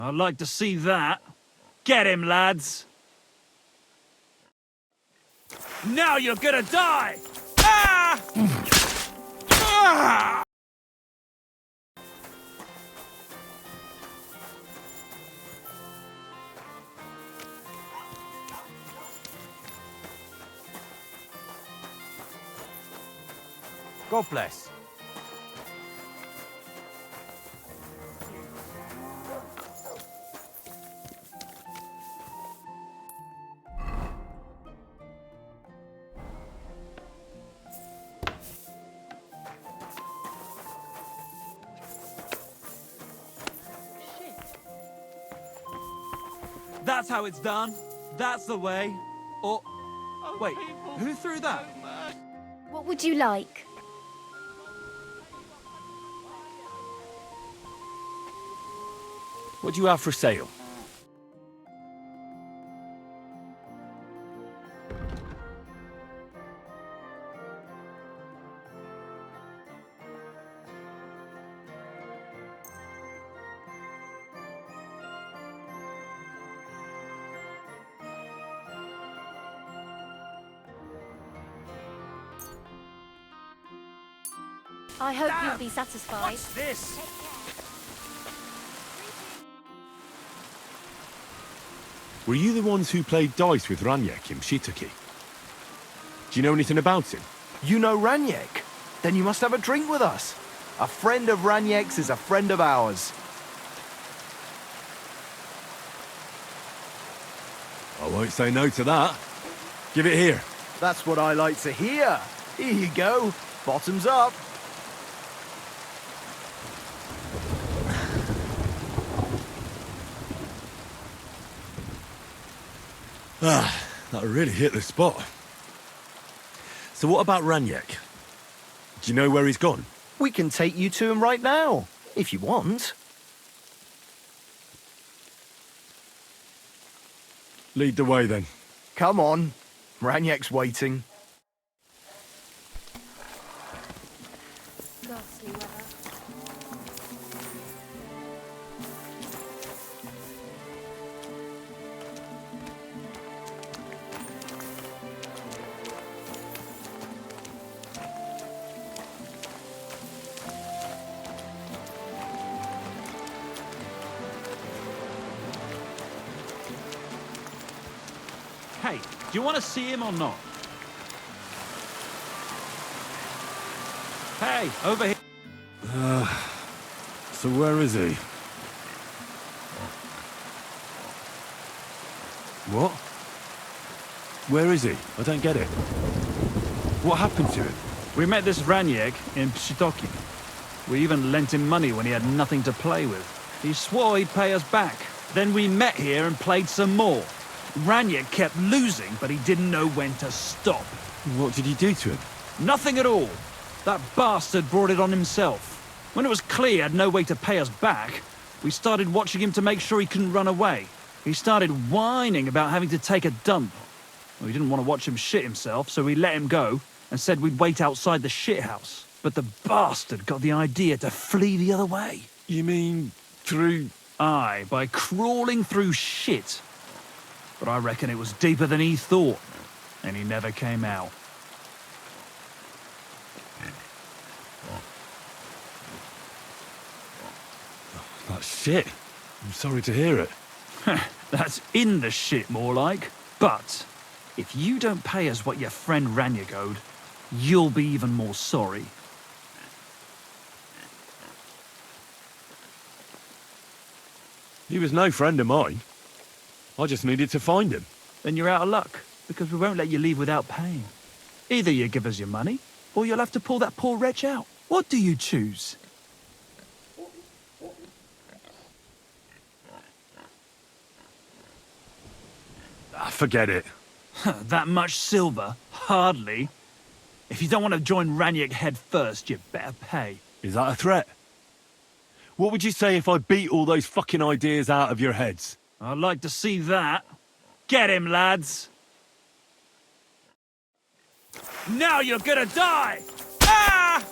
I'd like to see that. Get him, lads! Now you're gonna die! Ah! Ah! God bless. That's how it's done. That's the way. Or... Wait, who threw that? What would you like? What do you have for sale? I hope you'll be satisfied. What's this? Were you the ones who played dice with Ranyek in Shitaki? Do you know anything about him? You know Ranyek? Then you must have a drink with us. A friend of Ranyek's is a friend of ours. I won't say no to that. Give it here. That's what I like to hear. Here you go. Bottoms up. Ah, that really hit the spot. So what about Ranyek? Do you know where he's gone? We can take you to him right now, if you want. Lead the way then. Come on. Ranyek's waiting. Ghastly weather. Hey, do you want to see him or not? Hey, over here. So where is he? What? Where is he? I don't get it. What happened to him? We met this Ranyek in Pshitoki. We even lent him money when he had nothing to play with. He swore he'd pay us back. Then we met here and played some more. Ranyek kept losing, but he didn't know when to stop. What did he do to him? Nothing at all. That bastard brought it on himself. When it was clear he had no way to pay us back, we started watching him to make sure he couldn't run away. He started whining about having to take a dump. Well, we didn't want to watch him shit himself, so we let him go and said we'd wait outside the shithouse. But the bastard got the idea to flee the other way. You mean through... Aye, by crawling through shit. But I reckon it was deeper than he thought, and he never came out. That's shit. I'm sorry to hear it. That's in the shit, more like. But if you don't pay us what your friend Ranyek owed, you'll be even more sorry. He was no friend of mine. I just needed to find him. Then you're out of luck, because we won't let you leave without paying. Either you give us your money, or you'll have to pull that poor wretch out. What do you choose? Forget it. That much silver? Hardly. If you don't want to join Ranyek head first, you better pay. Is that a threat? What would you say if I beat all those fucking ideas out of your heads? I'd like to see that. Get him, lads! Now you're gonna die! Ah!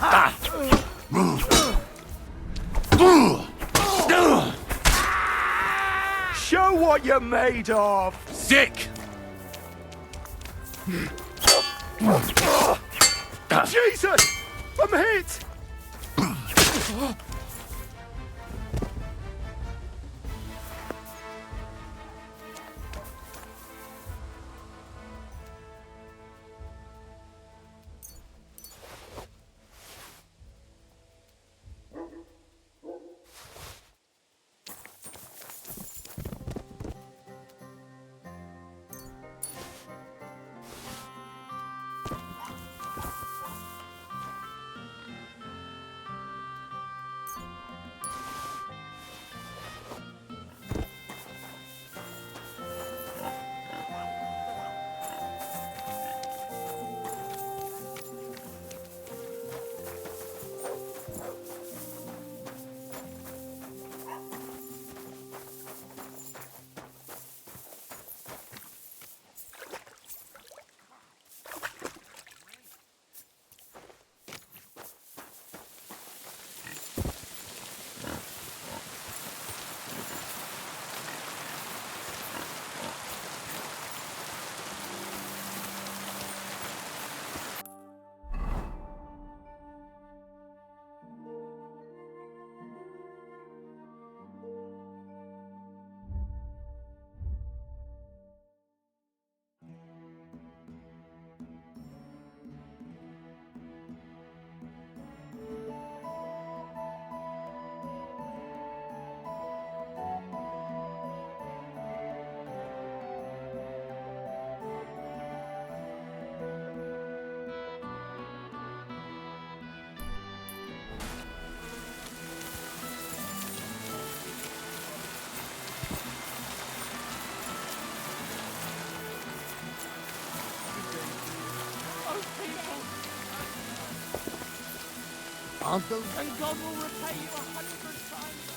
Ah! Show what you're made of! Sick! Jesus! I'm hit! Uncle, and God will repay you 100 times.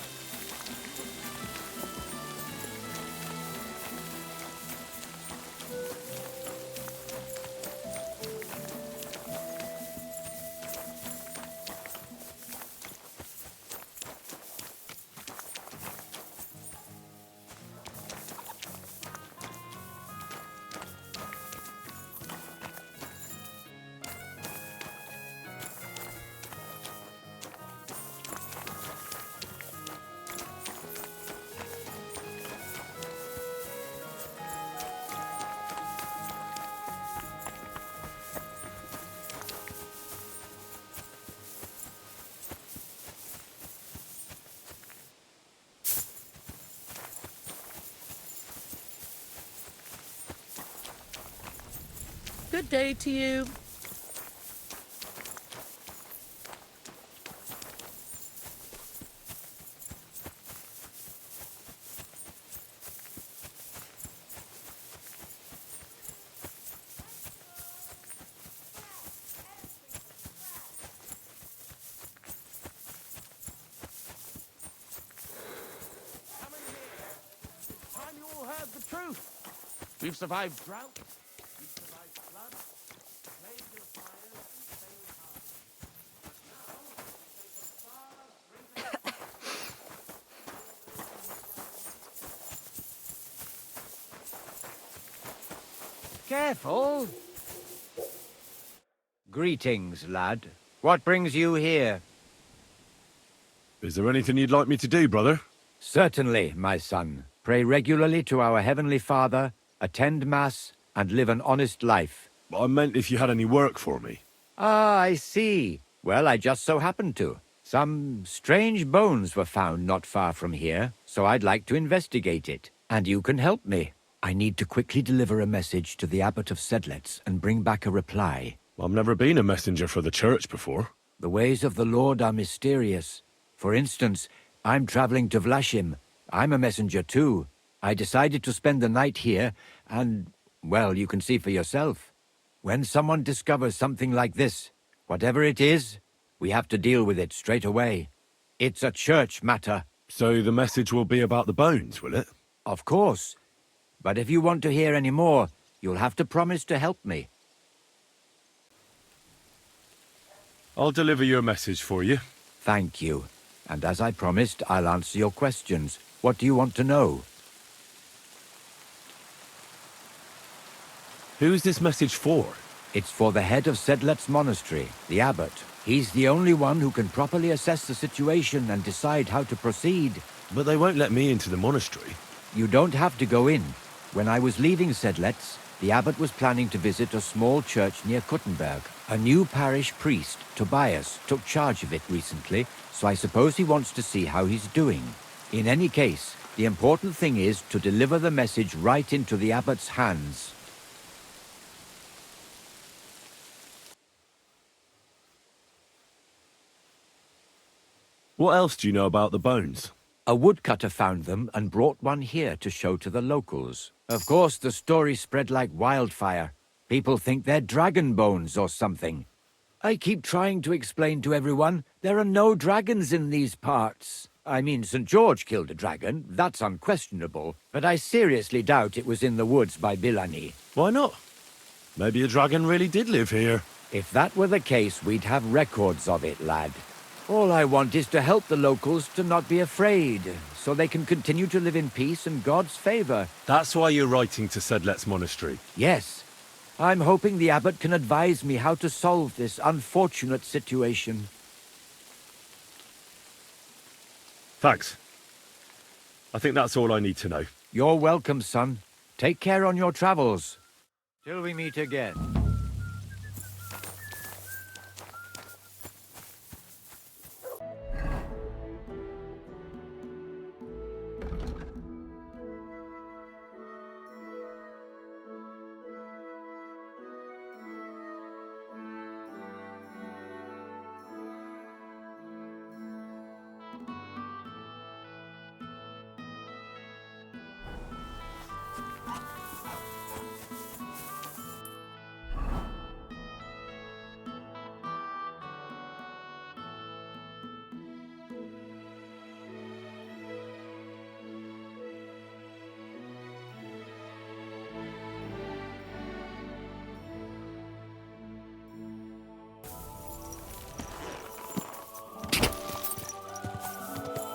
Good day to you. Time you all heard the truth. We've survived drought. We've survived flood. Plagues and fires and failed harvest. Now we face a far greater. Careful! Greetings, lad. What brings you here? Is there anything you'd like me to do, brother? Certainly, my son. Pray regularly to our Heavenly Father, attend Mass, and live an honest life. I meant if you had any work for me. Ah, I see. Well, I just so happened to. Some strange bones were found not far from here, so I'd like to investigate it. And you can help me. I need to quickly deliver a message to the Abbot of Sedlitz and bring back a reply. I've never been a messenger for the church before. The ways of the Lord are mysterious. For instance, I'm traveling to Vlashim. I'm a messenger too. I decided to spend the night here, and, well, you can see for yourself. When someone discovers something like this, whatever it is, we have to deal with it straight away. It's a church matter. So the message will be about the bones, will it? Of course. But if you want to hear any more, you'll have to promise to help me. I'll deliver your message for you. Thank you. And as I promised, I'll answer your questions. What do you want to know? Who's this message for? It's for the head of Sedlet's monastery, the abbot. He's the only one who can properly assess the situation and decide how to proceed. But they won't let me into the monastery. You don't have to go in. When I was leaving Sedlet's, the abbot was planning to visit a small church near Kuttenberg. A new parish priest, Tobias, took charge of it recently, so I suppose he wants to see how he's doing. In any case, the important thing is to deliver the message right into the abbot's hands. What else do you know about the bones? A woodcutter found them and brought one here to show to the locals. Of course, the story spread like wildfire. People think they're dragon bones or something. I keep trying to explain to everyone there are no dragons in these parts. I mean, St. George killed a dragon, that's unquestionable, but I seriously doubt it was in the woods by Bilani. Why not? Maybe a dragon really did live here. If that were the case, we'd have records of it, lad. All I want is to help the locals to not be afraid, so they can continue to live in peace and God's favor. That's why you're writing to Sedlet's monastery. Yes. I'm hoping the abbot can advise me how to solve this unfortunate situation. Thanks. I think that's all I need to know. You're welcome, son. Take care on your travels. Till we meet again.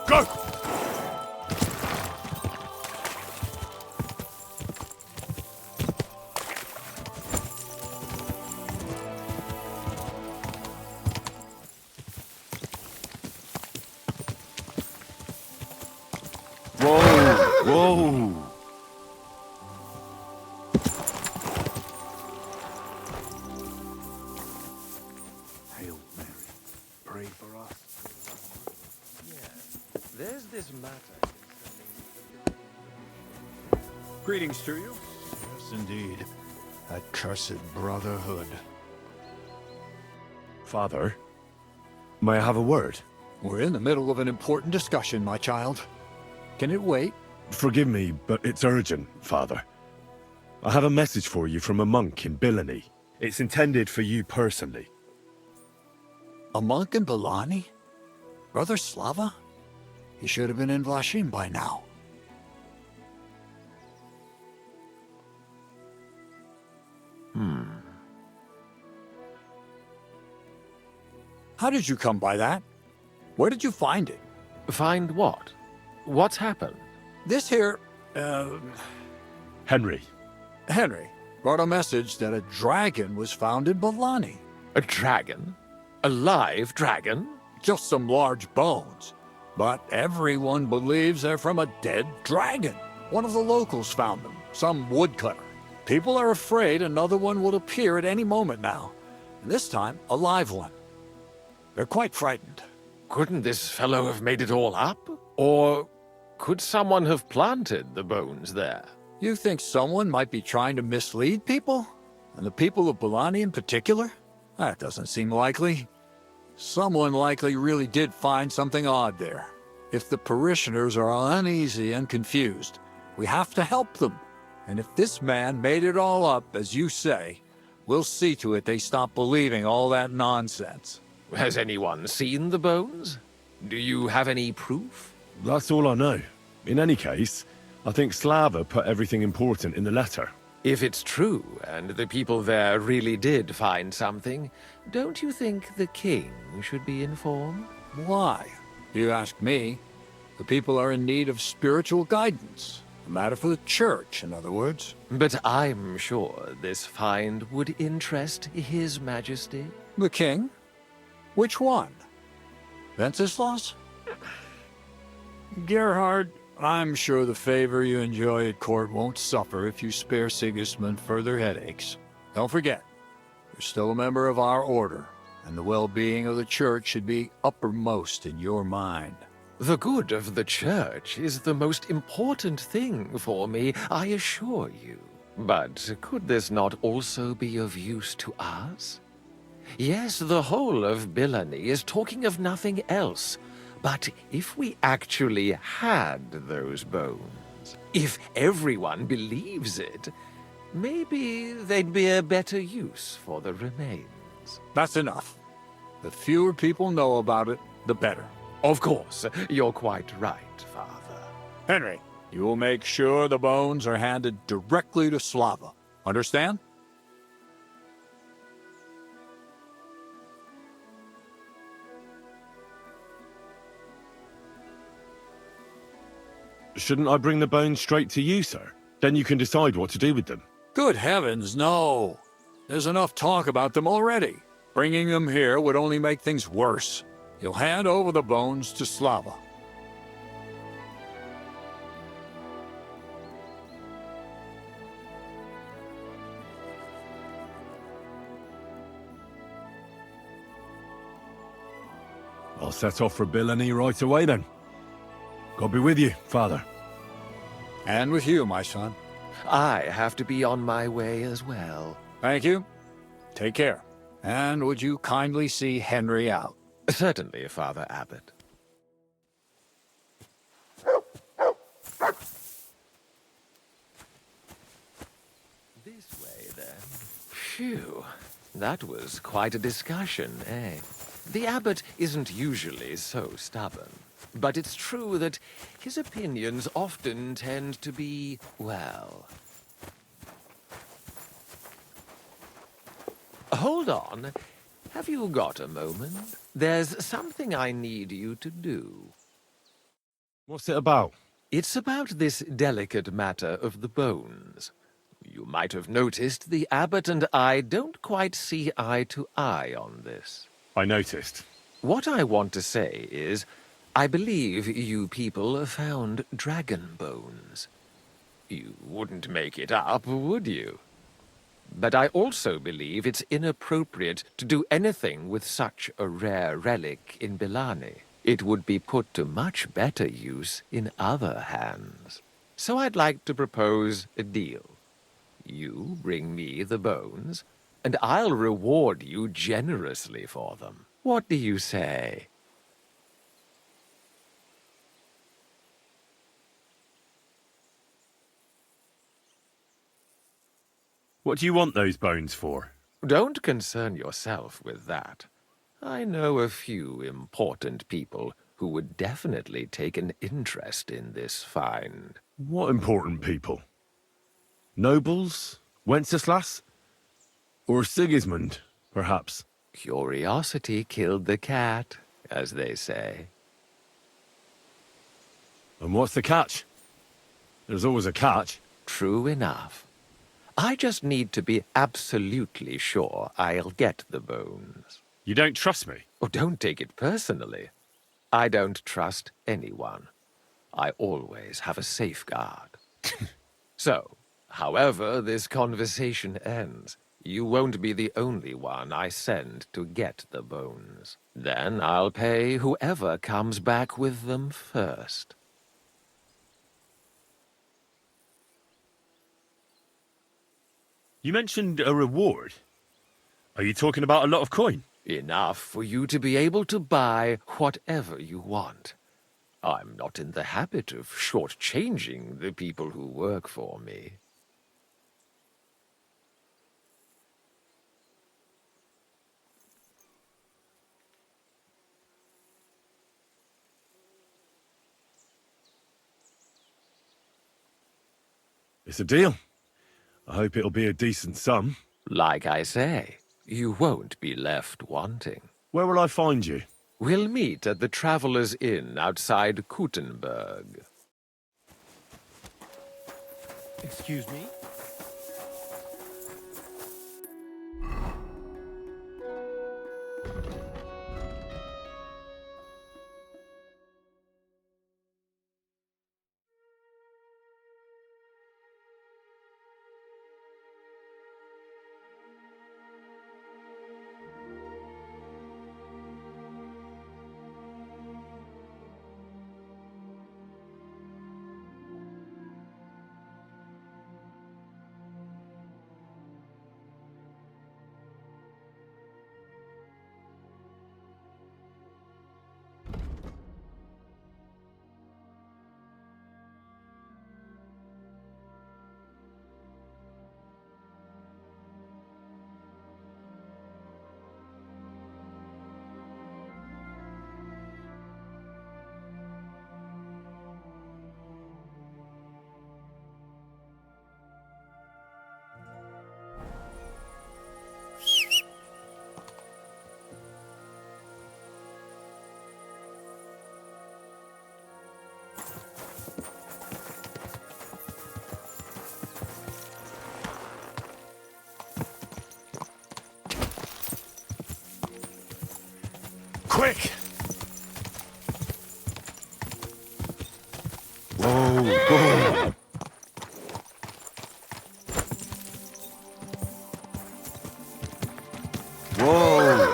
Go! Whoa! Whoa! Hail Mary, pray for us. There's this matter Greetings to you. Yes, indeed. That cursed brotherhood. Father, may I have a word? We're in the middle of an important discussion, my child. Can it wait? Forgive me, but it's urgent, Father. I have a message for you from a monk in Bilani. It's intended for you personally. A monk in Bilani? Brother Slava? He should have been in Vlashim by now. How did you come by that? Where did you find it? Find what? What's happened? This here, Henry. Henry, brought a message that a dragon was found in Bilani. A dragon? A live dragon? Just some large bones. But everyone believes they're from a dead dragon. One of the locals found them, some woodcutter. People are afraid another one will appear at any moment now. And this time, a live one. They're quite frightened. Couldn't this fellow have made it all up? Or could someone have planted the bones there? You think someone might be trying to mislead people? And the people of Bilani in particular? That doesn't seem likely. Someone likely really did find something odd there. If the parishioners are uneasy and confused, we have to help them. And if this man made it all up, as you say, we'll see to it they stop believing all that nonsense. Has anyone seen the bones? Do you have any proof? That's all I know. In any case, I think Slava put everything important in the letter. If it's true, and the people there really did find something, don't you think the king should be informed? Why? You ask me. The people are in need of spiritual guidance. A matter for the church, in other words. But I'm sure this find would interest His Majesty. The king? Which one? Wenceslas? Gerhard, I'm sure the favor you enjoy at court won't suffer if you spare Sigismund further headaches. Don't forget, you're still a member of our order, and the well-being of the church should be uppermost in your mind. The good of the church is the most important thing for me, I assure you. But could this not also be of use to us? Yes, the whole of Bilani is talking of nothing else. But if we actually had those bones, if everyone believes it, maybe they'd be a better use for the remains. That's enough. The fewer people know about it, the better. Of course, you're quite right, Father. Henry, you will make sure the bones are handed directly to Slava. Understand? Shouldn't I bring the bones straight to you, sir? Then you can decide what to do with them. Good heavens, no. There's enough talk about them already. Bringing them here would only make things worse. You'll hand over the bones to Slava. I'll set off for Bilani right away then. God be with you, Father. And with you, my son. I have to be on my way as well. Thank you. Take care. And would you kindly see Henry out? Certainly, Father Abbot. This way, then. Phew. That was quite a discussion, eh? The Abbot isn't usually so stubborn. But it's true that his opinions often tend to be, well... Hold on. Have you got a moment? There's something I need you to do. What's it about? It's about this delicate matter of the bones. You might have noticed the Abbot and I don't quite see eye to eye on this. I noticed. What I want to say is, I believe you people found dragon bones. You wouldn't make it up, would you? But I also believe it's inappropriate to do anything with such a rare relic in Bilani. It would be put to much better use in other hands. So I'd like to propose a deal. You bring me the bones, and I'll reward you generously for them. What do you say? What do you want those bones for? Don't concern yourself with that. I know a few important people who would definitely take an interest in this find. What important people? Nobles? Wenceslas? Or Sigismund, perhaps? Curiosity killed the cat, as they say. And what's the catch? There's always a catch. True enough. I just need to be absolutely sure I'll get the bones. You don't trust me? Oh, don't take it personally. I don't trust anyone. I always have a safeguard. So, however this conversation ends, you won't be the only one I send to get the bones. Then I'll pay whoever comes back with them first. You mentioned a reward. Are you talking about a lot of coin? Enough for you to be able to buy whatever you want. I'm not in the habit of shortchanging the people who work for me. It's a deal. I hope it'll be a decent sum. Like I say, you won't be left wanting. Where will I find you? We'll meet at the Traveller's Inn outside Kuttenberg. Excuse me? Quick! Whoa, whoa! Whoa!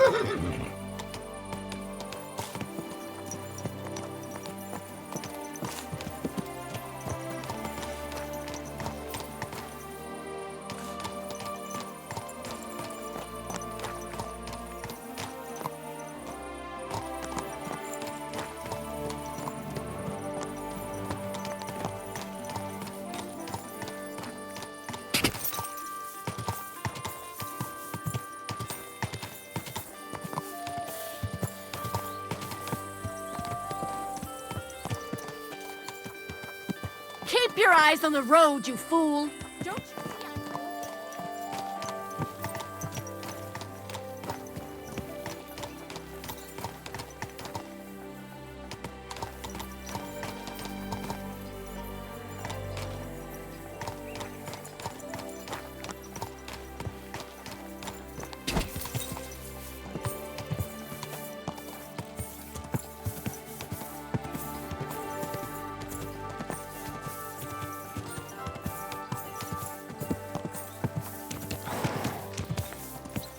Keep your eyes on the road, you fool! Don't you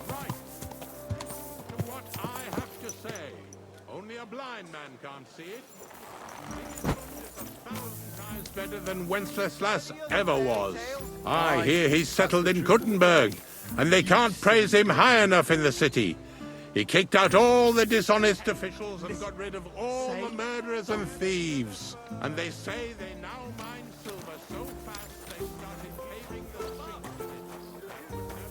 Right. Listen to what I have to say. Only a blind man can't see it. It's 1,000 times better than Wenceslas ever was. I hear he's settled in Kuttenberg, and they can't praise him high enough in the city. He kicked out all the dishonest officials and got rid of all the murderers and thieves. And they say they now mine silver so fast they started paving the streets with it.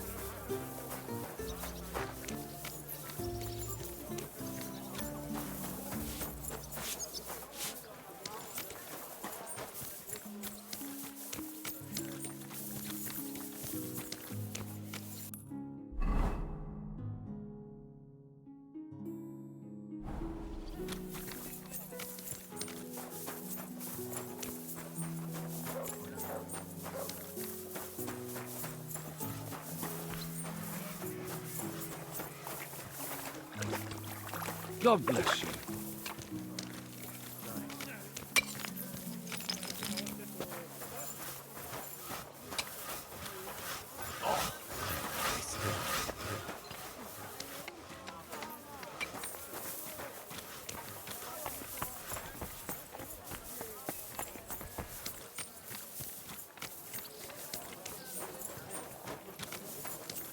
God bless you.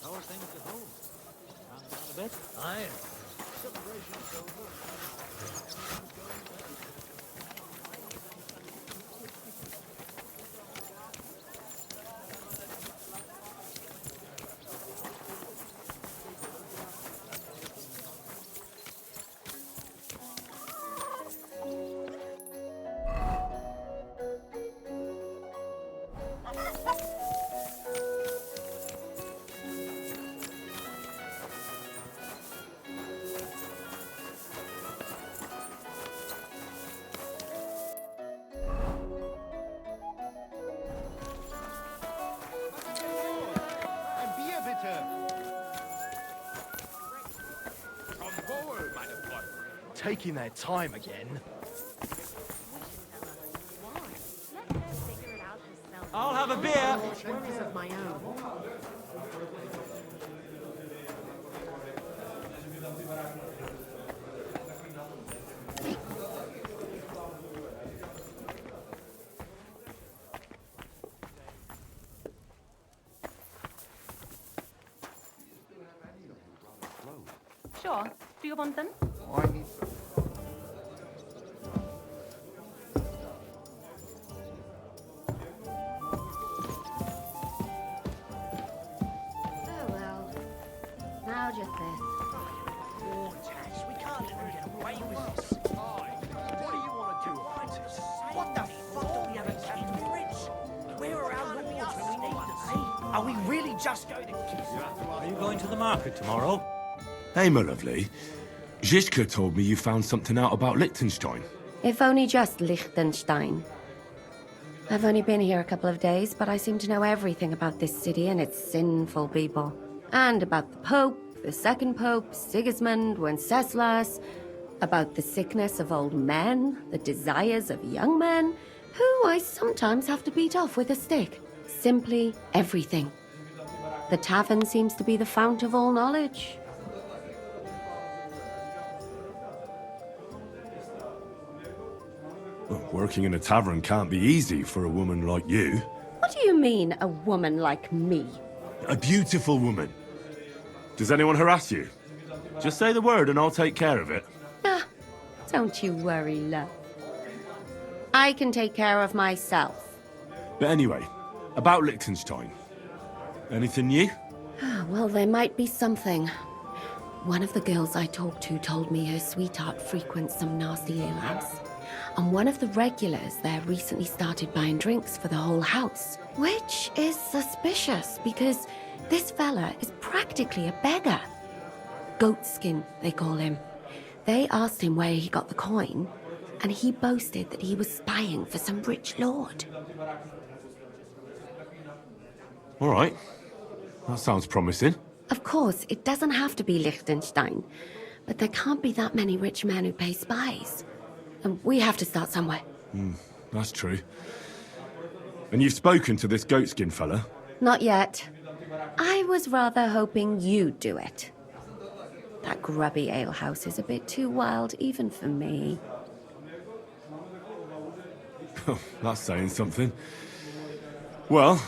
How are things at home? Round about a bit? Aye. Celebration's over. taking their time again. I'll have a beer. Worries of my own. Sure. Do you want them? Oh well. Now just this. Oh, Tash, we can't let them get away with this. What do you want to do? What the fuck do we have a Captain Rich? We're around the waters when we need them, eh? Are we really just going to kiss? Are you going to the market tomorrow? Hey, my lovely. Zizka told me you found something out about Liechtenstein. If only just Liechtenstein. I've only been here a couple of days, but I seem to know everything about this city and its sinful people. And about the Pope, the second Pope, Sigismund, Wenceslas, about the sickness of old men, the desires of young men, who I sometimes have to beat off with a stick. Simply everything. The tavern seems to be the fount of all knowledge. Well, working in a tavern can't be easy for a woman like you. What do you mean, a woman like me? A beautiful woman. Does anyone harass you? Just say the word and I'll take care of it. Ah, don't you worry, love. I can take care of myself. But anyway, about Liechtenstein. Anything new? Well, there might be something. One of the girls I talked to told me her sweetheart frequents some nasty alehouse. And one of the regulars there recently started buying drinks for the whole house. Which is suspicious, because this fella is practically a beggar. Goatskin, they call him. They asked him where he got the coin, and he boasted that he was spying for some rich lord. All right. That sounds promising. Of course, it doesn't have to be Liechtenstein, but there can't be that many rich men who pay spies. And we have to start somewhere. That's true. And you've spoken to this goatskin fella? Not yet. I was rather hoping you'd do it. That grubby alehouse is a bit too wild even for me. That's saying something. Well,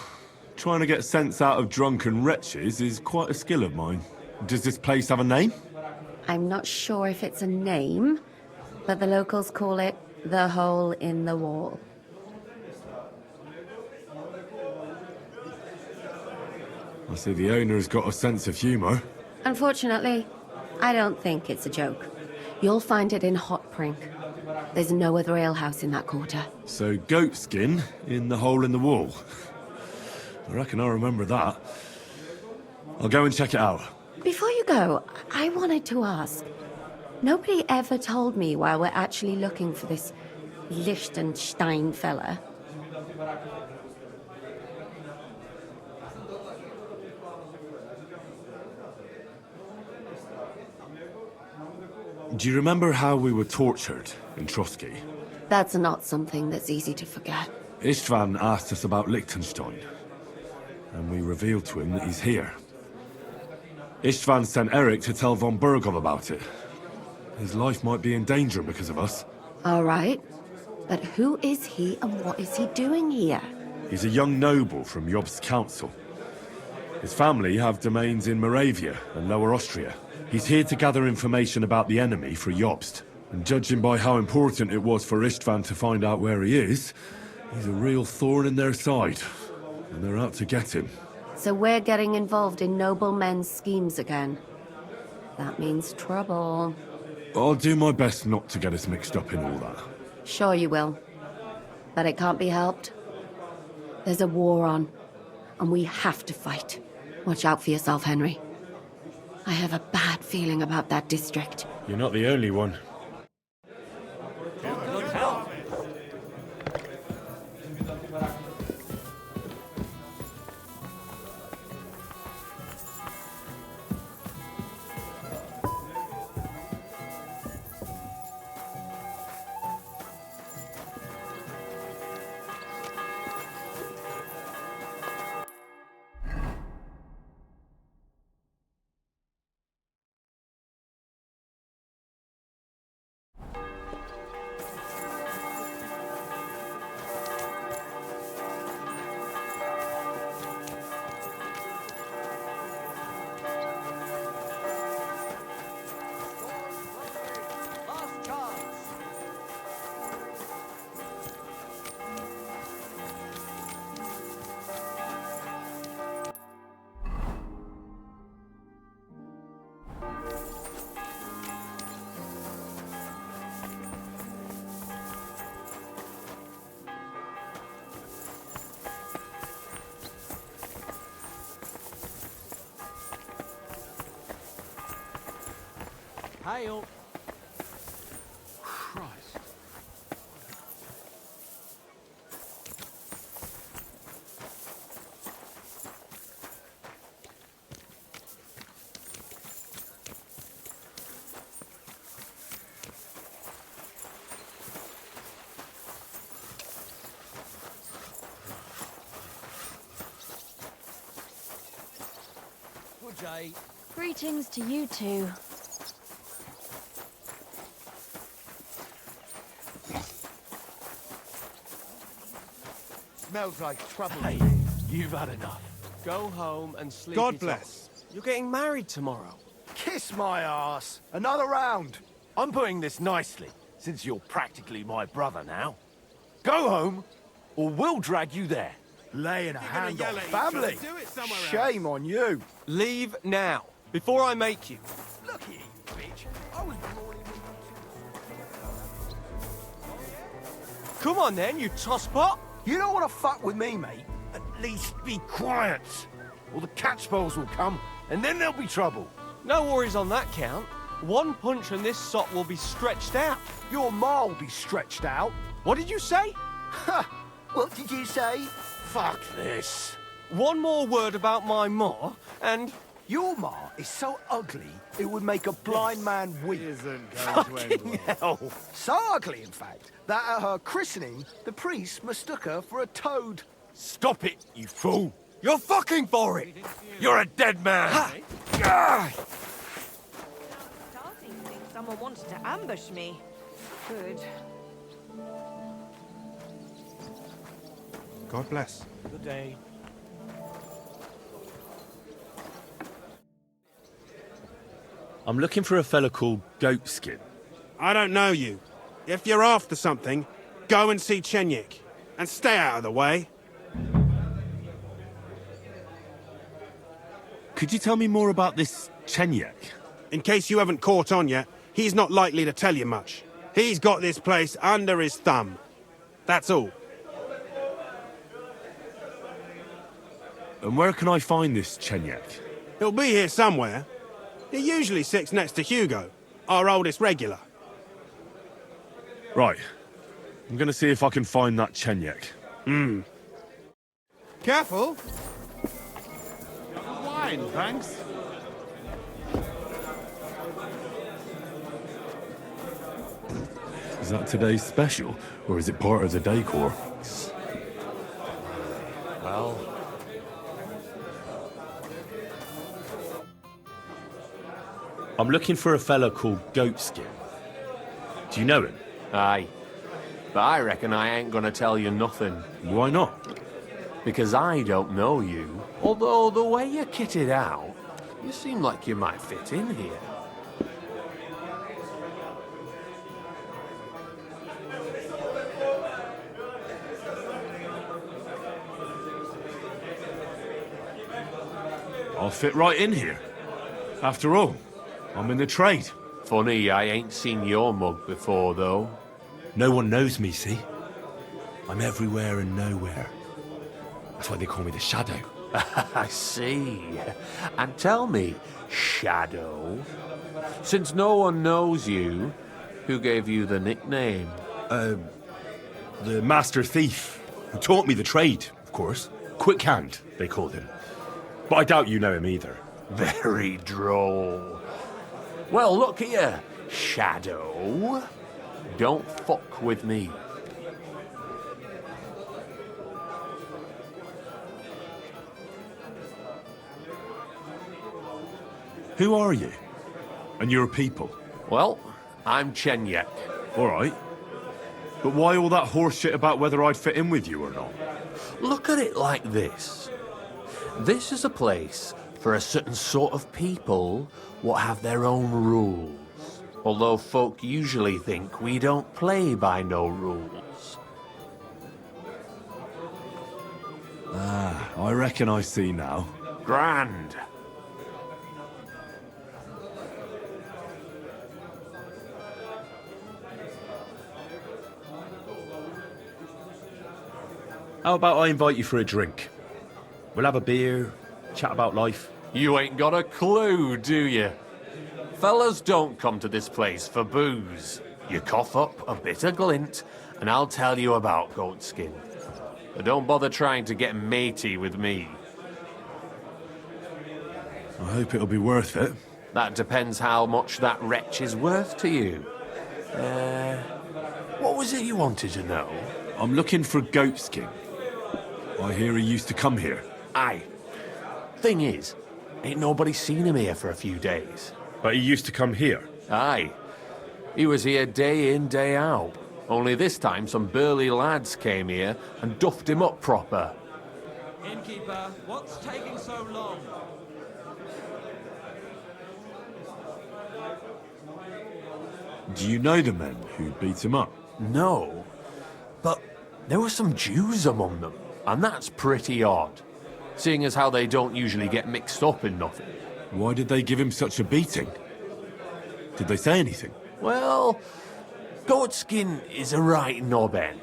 trying to get sense out of drunken wretches is quite a skill of mine. Does this place have a name? I'm not sure if it's a name, but the locals call it the Hole in the Wall. I see the owner's got a sense of humour. Unfortunately, I don't think it's a joke. You'll find it in Hot Prink. There's no other alehouse in that quarter. So goatskin in the hole in the wall. I reckon I'll remember that. I'll go and check it out. Before you go, I wanted to ask. Nobody ever told me why we're actually looking for this Liechtenstein fella. Do you remember how we were tortured in Trotsky? That's not something that's easy to forget. Istvan asked us about Liechtenstein, and we revealed to him that he's here. Istvan sent Eric to tell von Burgov about it. His life might be in danger because of us. All right. But who is he and what is he doing here? He's a young noble from Jobst's council. His family have domains in Moravia and Lower Austria. He's here to gather information about the enemy for Jobst. And judging by how important it was for Istvan to find out where he is, he's a real thorn in their side. And they're out to get him. So we're getting involved in noble men's schemes again. That means trouble. I'll do my best not to get us mixed up in all that. Sure you will. But it can't be helped. There's a war on, and we have to fight. Watch out for yourself, Henry. I have a bad feeling about that district. You're not the only one. Hail. Christ. Good day. Greetings to you two. Smells like trouble. Hey, you've had enough. Go home and sleep. God it bless. off. You're getting married tomorrow. Kiss my ass. Another round. I'm putting this nicely, since you're practically my brother now. Go home, or we'll drag you there. Laying a hand on family. Shame on you. Leave now, before I make you. Look here, you bitch. I was born in... Come on then, you tosspot. You don't want to fuck with me, mate. At least be quiet. Or the catchballs will come, and then there'll be trouble. No worries on that count. One punch and this sot will be stretched out. Your ma will be stretched out. What did you say? Ha! What did you say? Fuck this. One more word about my ma, and... Your ma is so ugly, it would make a blind man weep. Fucking hell. So ugly, in fact, that at her christening, the priest mistook her for a toad. Stop it, you fool. You're fucking for it! You're a dead man. Starting to think someone wants to ambush me. Good. God bless. Good day. I'm looking for a fella called Goatskin. I don't know you. If you're after something, go and see Chenyik. And stay out of the way. Could you tell me more about this Chenyik? In case you haven't caught on yet, he's not likely to tell you much. He's got this place under his thumb. That's all. And where can I find this Chenyik? He'll be here somewhere. He usually sits next to Hugo, our oldest regular. Right. I'm gonna see if I can find that Chenyik. Careful! Wine, thanks. Is that today's special, or is it part of the decor? Well, I'm looking for a fella called Goatskin. Do you know him? Aye. But I reckon I ain't gonna tell you nothing. Why not? Because I don't know you. Although the way you're kitted out, you seem like you might fit in here. I'll fit right in here. After all, I'm in the trade. Funny, I ain't seen your mug before, though. No one knows me, see? I'm everywhere and nowhere. That's why they call me the Shadow. I see. And tell me, Shadow, since no one knows you, who gave you the nickname? The Master Thief, who taught me the trade, of course. Quick Hand, they called him. But I doubt you know him either. Very droll. Well, look here, Shadow. Don't fuck with me. Who are you? And your people? Well, I'm Chenyek. All right. But why all that horse shit about whether I'd fit in with you or not? Look at it like this. This is a place for a certain sort of people what have their own rules. Although folk usually think we don't play by no rules. Ah, I reckon I see now. Grand. How about I invite you for a drink? We'll have a beer, chat about life. You ain't got a clue, do you? Fellas don't come to this place for booze. You cough up a bit of glint, and I'll tell you about Goatskin. But don't bother trying to get matey with me. I hope it'll be worth it. That depends how much that wretch is worth to you. What was it you wanted to know? I'm looking for Goatskin. I hear he used to come here. Aye. Thing is, ain't nobody seen him here for a few days. But he used to come here? Aye. He was here day in, day out. Only this time some burly lads came here and duffed him up proper. Innkeeper, what's taking so long? Do you know the men who beat him up? No. But there were some Jews among them, and that's pretty odd. Seeing as how they don't usually get mixed up in nothing. Why did they give him such a beating? Did they say anything? Well, Goatskin is a right knobhead.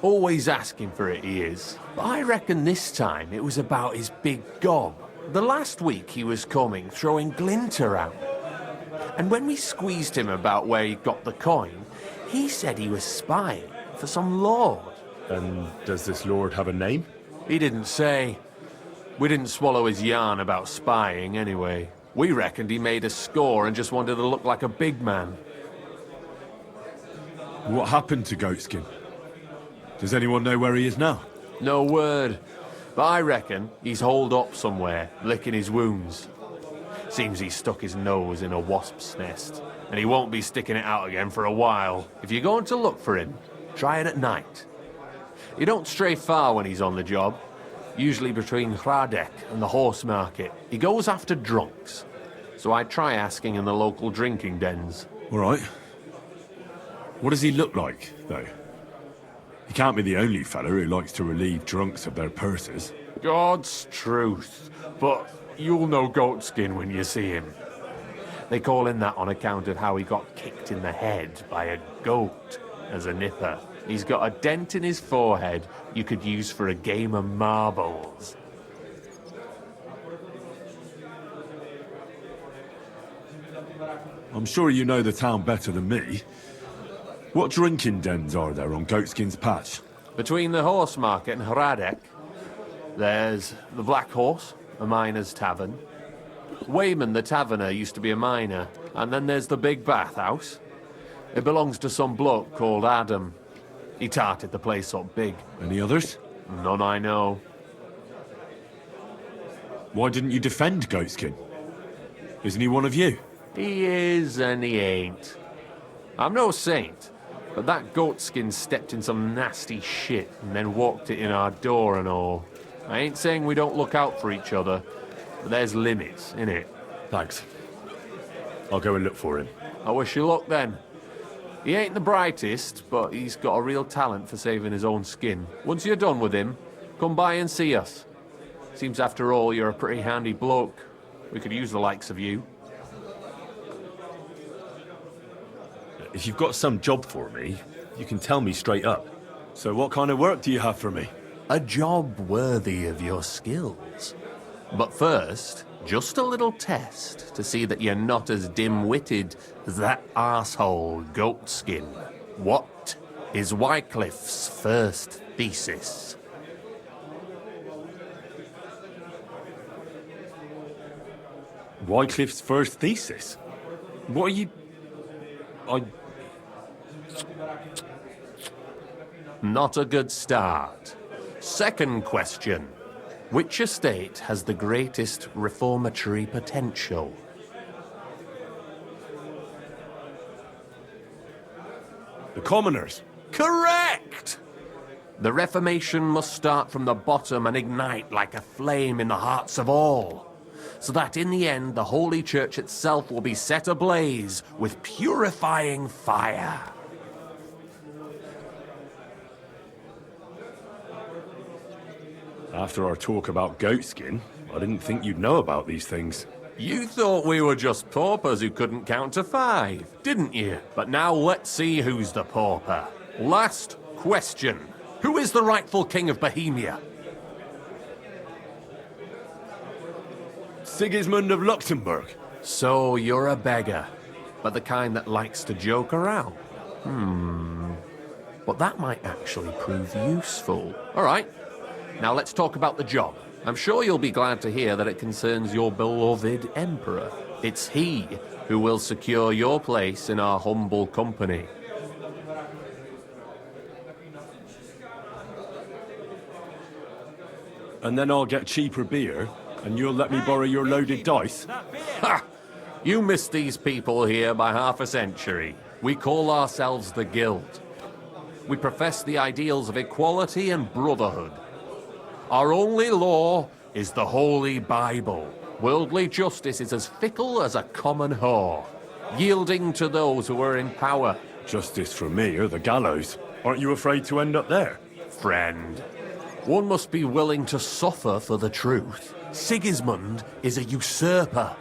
Always asking for it, he is. But I reckon this time it was about his big gob. The last week he was coming, throwing glint around. And when we squeezed him about where he got the coin, he said he was spying for some lord. And does this lord have a name? He didn't say. We didn't swallow his yarn about spying anyway. We reckoned he made a score and just wanted to look like a big man. What happened to Goatskin? Does anyone know where he is now? No word. But I reckon he's holed up somewhere, licking his wounds. Seems he stuck his nose in a wasp's nest, and he won't be sticking it out again for a while. If you're going to look for him, try it at night. He don't stray far when he's on the job. Usually between Ranyek and the horse market. He goes after drunks. So I try asking in the local drinking dens. All right. What does he look like, though? He can't be the only fella who likes to relieve drunks of their purses. God's truth. But you'll know Goatskin when you see him. They call him that on account of how he got kicked in the head by a goat as a nipper. He's got a dent in his forehead you could use for a game of marbles. I'm sure you know the town better than me. What drinking dens are there on Goatskin's patch? Between the horse market and Ranyek, there's the Black Horse, a miner's tavern. Wayman the taverner used to be a miner. And then there's the big Bathhouse. It belongs to some bloke called Adam. He tarted the place up big. Any others? None I know. Why didn't you defend Goatskin? Isn't he one of you? He is and he ain't. I'm no saint, but that Goatskin stepped in some nasty shit and then walked it in our door and all. I ain't saying we don't look out for each other, but there's limits, innit? Thanks. I'll go and look for him. I wish you luck then. He ain't the brightest, but he's got a real talent for saving his own skin. Once you're done with him, come by and see us. Seems after all you're a pretty handy bloke. We could use the likes of you. If you've got some job for me, you can tell me straight up. So what kind of work do you have for me? A job worthy of your skills. But first, just a little test to see that you're not as dim-witted as that arsehole Goatskin. What is Wycliffe's first thesis? Wycliffe's first thesis? What are you... Not a good start. Second question. Which estate has the greatest reformatory potential? The commoners. Correct! The Reformation must start from the bottom and ignite like a flame in the hearts of all, so that in the end the Holy Church itself will be set ablaze with purifying fire. After our talk about Goatskin, I didn't think you'd know about these things. You thought we were just paupers who couldn't count to 5, didn't you? But now let's see who's the pauper. Last question. Who is the rightful king of Bohemia? Sigismund of Luxembourg. So you're a beggar, but the kind that likes to joke around. But that might actually prove useful. All right, now let's talk about the job. I'm sure you'll be glad to hear that it concerns your beloved Emperor. It's he who will secure your place in our humble company. And then I'll get cheaper beer, and you'll let me borrow your loaded dice? Ha! You missed these people here by half a century. We call ourselves the Guild. We profess the ideals of equality and brotherhood. Our only law is the Holy Bible. Worldly justice is as fickle as a common whore, yielding to those who are in power. Justice for me or the gallows. Aren't you afraid to end up there? Friend, one must be willing to suffer for the truth. Sigismund is a usurper.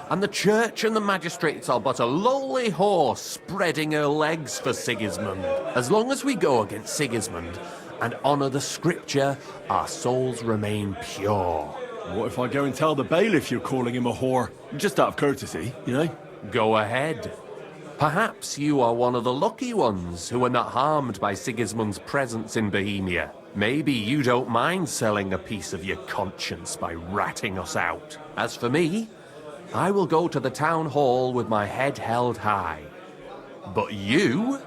And the church and the magistrates are but a lowly horse spreading her legs for Sigismund. As long as we go against Sigismund and honour the scripture, our souls remain pure. What if I go and tell the bailiff you're calling him a whore? Just out of courtesy, you know? Go ahead. Perhaps you are one of the lucky ones who are not harmed by Sigismund's presence in Bohemia. Maybe you don't mind selling a piece of your conscience by ratting us out. As for me, I will go to the town hall with my head held high. But you?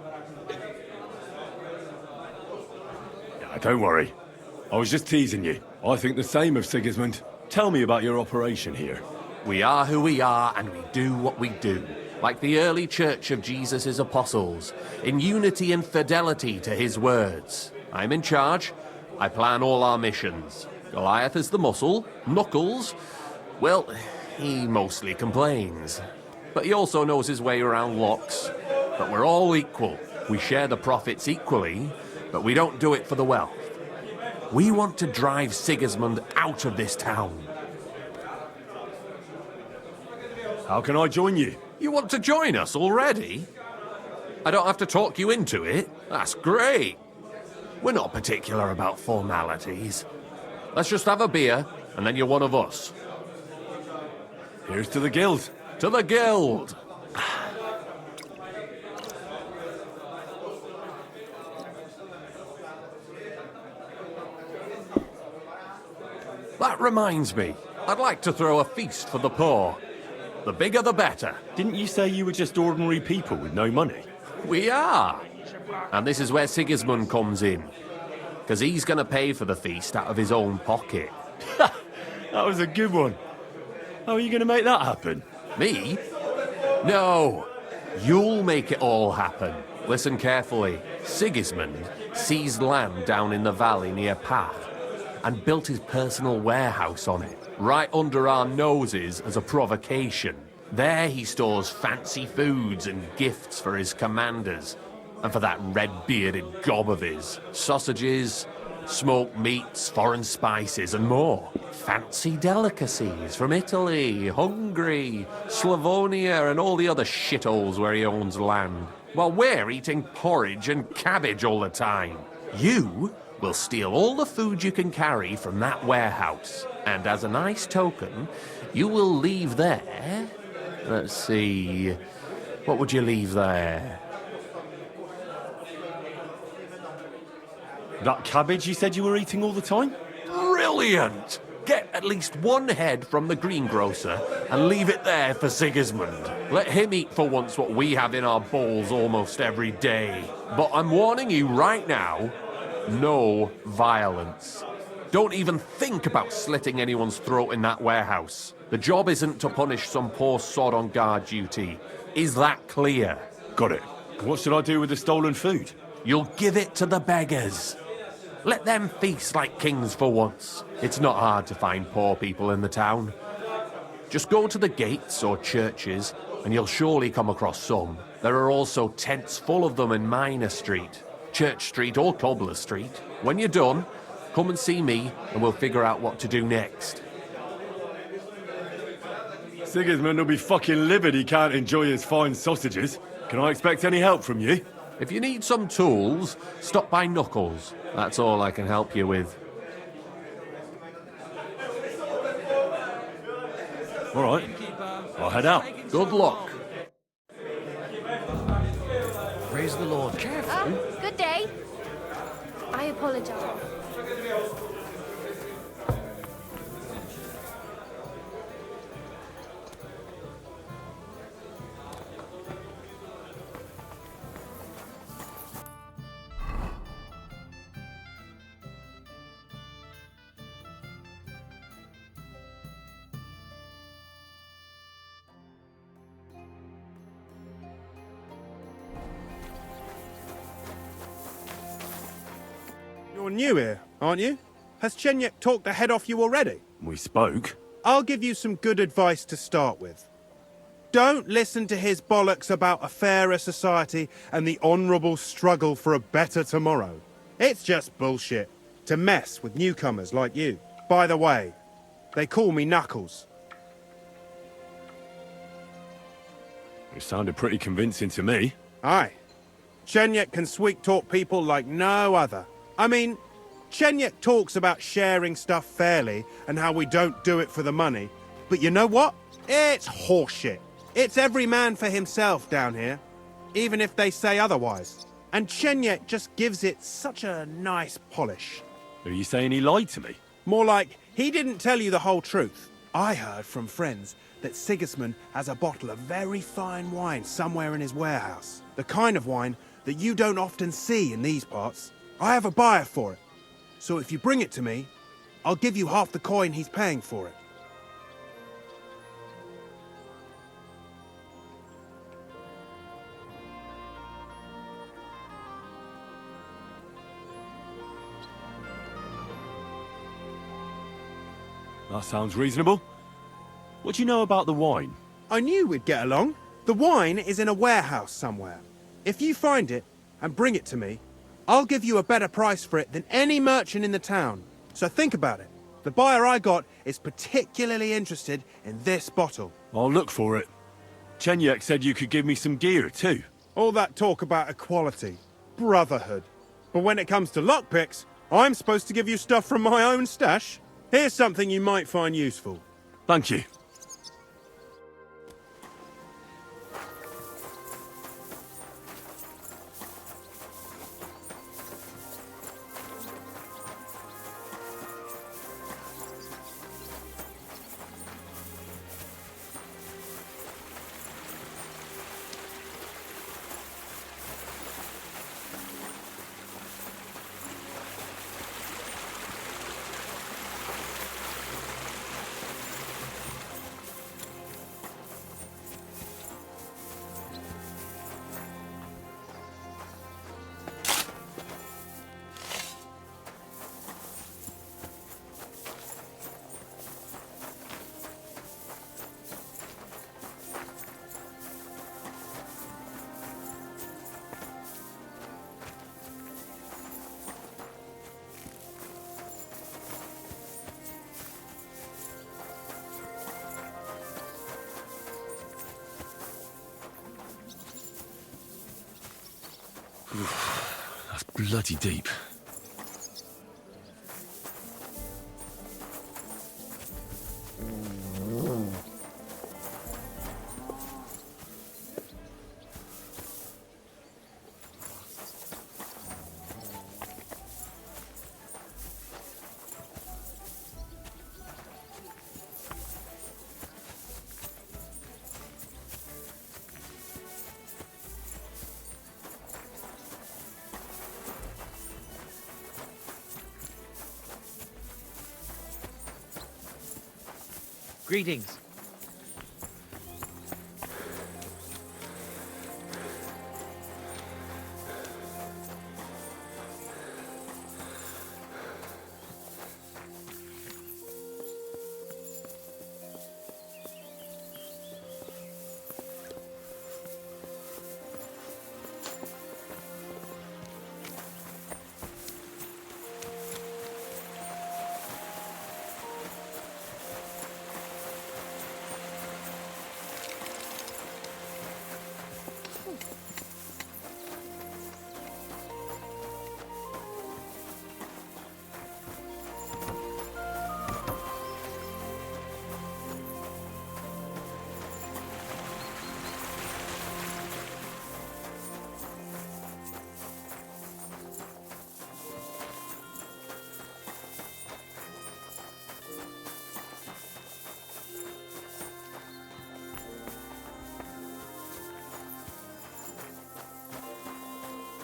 Don't worry. I was just teasing you. I think the same of Sigismund. Tell me about your operation here. We are who we are, and we do what we do. Like the early church of Jesus' apostles, in unity and fidelity to his words. I'm in charge. I plan all our missions. Goliath is the muscle. Knuckles, well, he mostly complains. But he also knows his way around locks. But we're all equal. We share the profits equally, but we don't do it for the wealth. We want to drive Sigismund out of this town. How can I join you? You want to join us already? I don't have to talk you into it. That's great. We're not particular about formalities. Let's just have a beer, and then you're one of us. Here's to the Guild. To the Guild! That reminds me, I'd like to throw a feast for the poor. The bigger the better. Didn't you say you were just ordinary people with no money? We are. And this is where Sigismund comes in. Because he's going to pay for the feast out of his own pocket. That was a good one. How are you going to make that happen? Me? No. You'll make it all happen. Listen carefully. Sigismund seized land down in the valley near Path and built his personal warehouse on it, right under our noses as a provocation. There he stores fancy foods and gifts for his commanders, and for that red-bearded gob of his. Sausages, smoked meats, foreign spices, and more. Fancy delicacies from Italy, Hungary, Slavonia, and all the other shitholes where he owns land. While we're eating porridge and cabbage all the time. You will steal all the food you can carry from that warehouse. And as a nice token, you will leave there... Let's see... What would you leave there? That cabbage you said you were eating all the time? Brilliant! Get at least one head from the greengrocer and leave it there for Sigismund. Let him eat for once what we have in our bowls almost every day. But I'm warning you right now, no violence. Don't even think about slitting anyone's throat in that warehouse. The job isn't to punish some poor sod on guard duty. Is that clear? Got it. What should I do with the stolen food? You'll give it to the beggars. Let them feast like kings for once. It's not hard to find poor people in the town. Just go to the gates or churches, and you'll surely come across some. There are also tents full of them in Minor Street, Church Street or Cobbler Street. When you're done, come and see me, and we'll figure out what to do next. Sigismund will be fucking livid he can't enjoy his fine sausages. Can I expect any help from you? If you need some tools, stop by Knuckles. That's all I can help you with. All right. I'll head out. Good luck. Praise the Lord. Careful. Good day. I apologize. You're new here, aren't you? Has Chenyek talked the head off you already? We spoke. I'll give you some good advice to start with. Don't listen to his bollocks about a fairer society and the honourable struggle for a better tomorrow. It's just bullshit to mess with newcomers like you. By the way, they call me Knuckles. It sounded pretty convincing to me. Aye. Chenyek can sweet-talk people like no other. I mean, Chenyek talks about sharing stuff fairly and how we don't do it for the money. But you know what? It's horseshit. It's every man for himself down here, even if they say otherwise. And Chenyek just gives it such a nice polish. Are you saying he lied to me? More like, he didn't tell you the whole truth. I heard from friends that Sigismund has a bottle of very fine wine somewhere in his warehouse. The kind of wine that you don't often see in these parts. I have a buyer for it. So if you bring it to me, I'll give you half the coin he's paying for it. That sounds reasonable. What do you know about the wine? I knew we'd get along. The wine is in a warehouse somewhere. If you find it and bring it to me, I'll give you a better price for it than any merchant in the town. So think about it. The buyer I got is particularly interested in this bottle. I'll look for it. Chenyek said you could give me some gear too. All that talk about equality, brotherhood. But when it comes to lockpicks, I'm supposed to give you stuff from my own stash. Here's something you might find useful. Thank you. That's bloody deep. Greetings.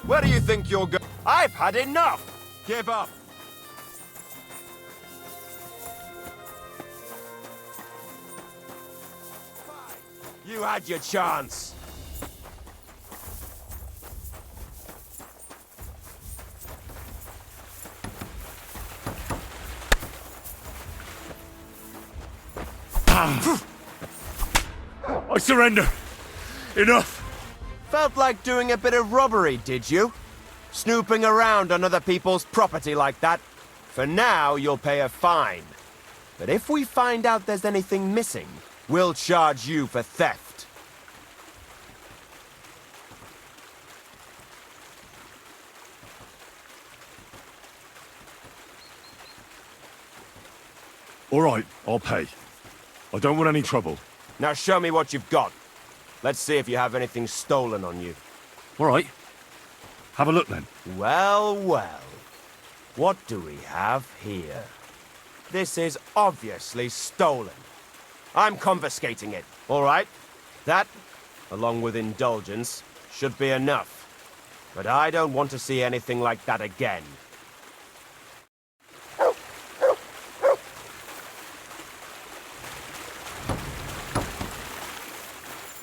Where do you think you're going? I've had enough! Give up! You had your chance. I surrender. Enough. Felt like doing a bit of robbery, did you? Snooping around on other people's property like that? For now, you'll pay a fine. But if we find out there's anything missing, we'll charge you for theft. All right, I'll pay. I don't want any trouble. Now show me what you've got. Let's see if you have anything stolen on you. All right. Have a look then. Well, well. What do we have here? This is obviously stolen. I'm confiscating it, all right? That, along with indulgence, should be enough. But I don't want to see anything like that again.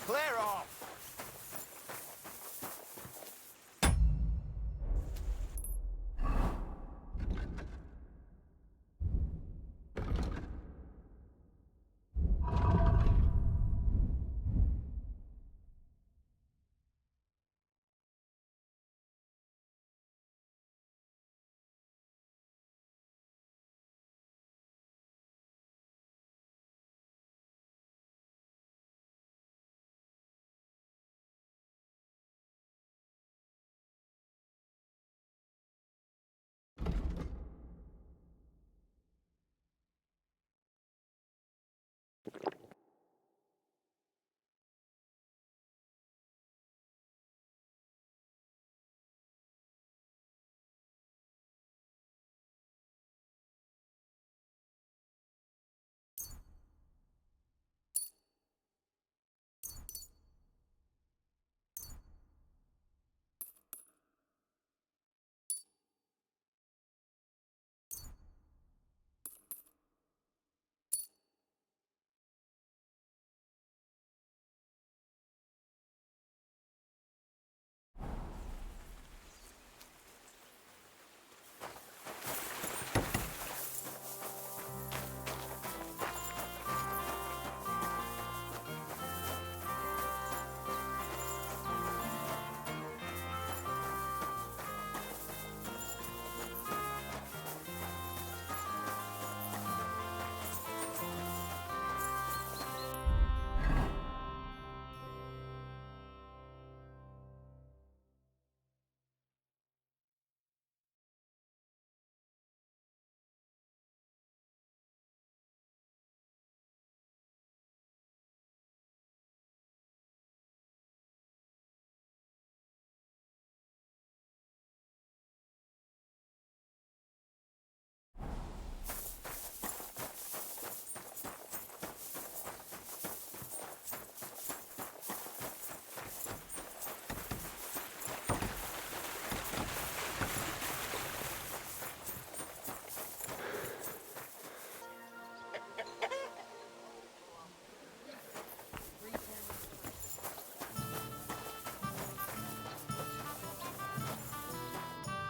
Clear off!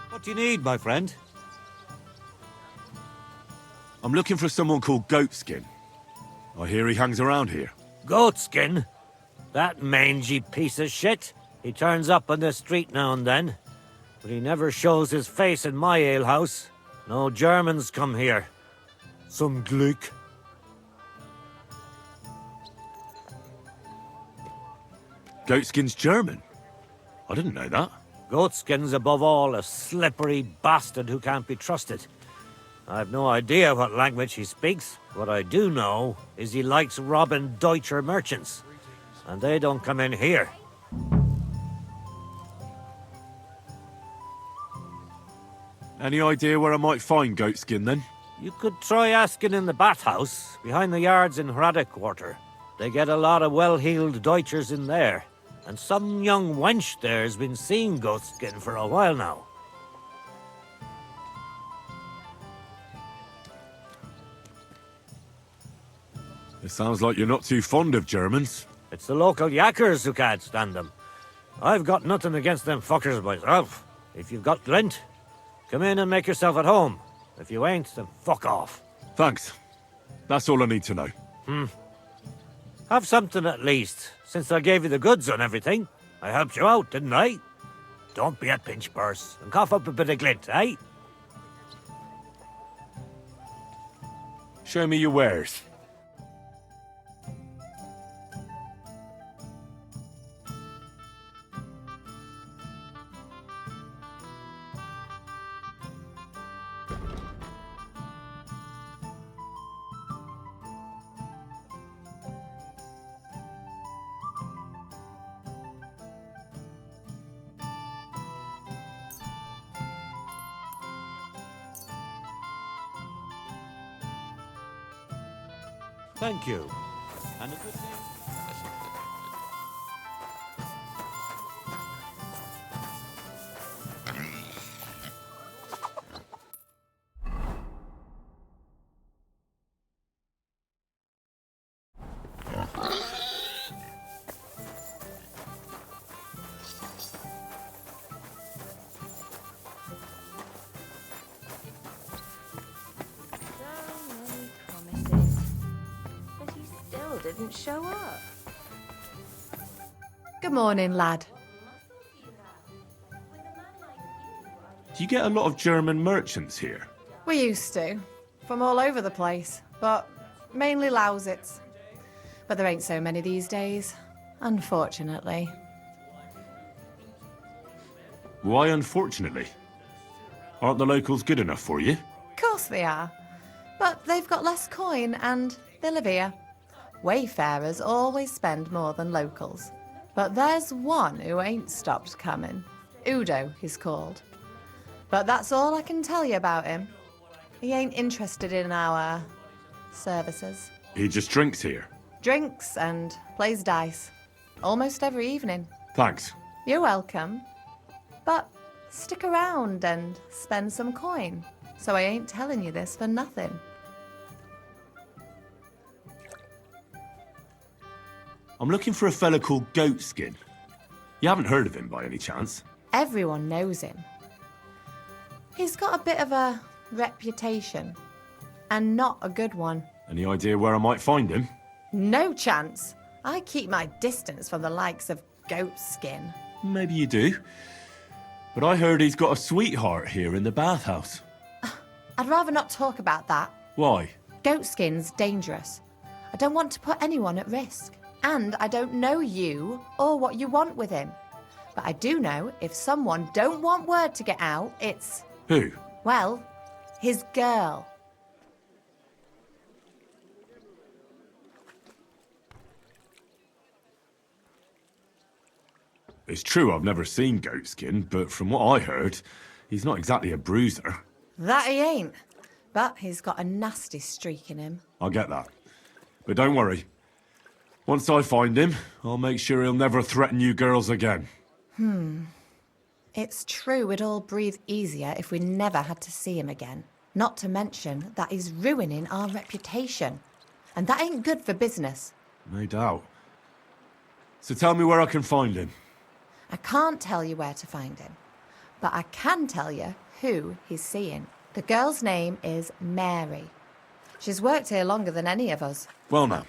What do you need, my friend? I'm looking for someone called Goatskin. I hear he hangs around here. Goatskin? That mangy piece of shit. He turns up on the street now and then. But he never shows his face in my alehouse. No Germans come here. Some Glück. Goatskin's German? I didn't know that. Goatskin's above all a slippery bastard who can't be trusted. I've no idea what language he speaks. What I do know is he likes robbing Deutscher merchants. And they don't come in here. Any idea where I might find Goatskin, then? You could try asking in the Bathhouse, behind the yards in Hrada Quarter. They get a lot of well-heeled Deutschers in there. And some young wench there's been seeing Goatskin for a while now. It sounds like you're not too fond of Germans. It's the local yakkers who can't stand them. I've got nothing against them fuckers myself. If you've got glint, come in and make yourself at home. If you ain't, then fuck off. Thanks. That's all I need to know. Have something at least, since I gave you the goods on everything. I helped you out, didn't I? Don't be a pinch purse and cough up a bit of glint, eh? Show me your wares. Thank you. And a good name. Didn't show up. Good morning, lad. Do you get a lot of German merchants here? We used to. From all over the place, but mainly Lausitz. But there ain't so many these days, unfortunately. Why unfortunately? Aren't the locals good enough for you? Of course they are. But they've got less coin and they live here. Wayfarers always spend more than locals. But there's one who ain't stopped coming. Udo, he's called. But that's all I can tell you about him. He ain't interested in our services. He just drinks here. Drinks and plays dice. Almost every evening. Thanks. You're welcome. But stick around and spend some coin. So I ain't telling you this for nothing. I'm looking for a fella called Goatskin. You haven't heard of him by any chance? Everyone knows him. He's got a bit of a reputation. And not a good one. Any idea where I might find him? No chance. I keep my distance from the likes of Goatskin. Maybe you do. But I heard he's got a sweetheart here in the Bathhouse. I'd rather not talk about that. Why? Goatskin's dangerous. I don't want to put anyone at risk. And I don't know you or what you want with him. But I do know if someone don't want word to get out, it's... Who? Well, his girl. It's true I've never seen Goatskin, but from what I heard, he's not exactly a bruiser. That he ain't. But he's got a nasty streak in him. I get that. But don't worry. Once I find him, I'll make sure he'll never threaten you girls again. It's true we'd all breathe easier if we never had to see him again. Not to mention that he's ruining our reputation. And that ain't good for business. No doubt. So tell me where I can find him. I can't tell you where to find him. But I can tell you who he's seeing. The girl's name is Mary. She's worked here longer than any of us. Well now.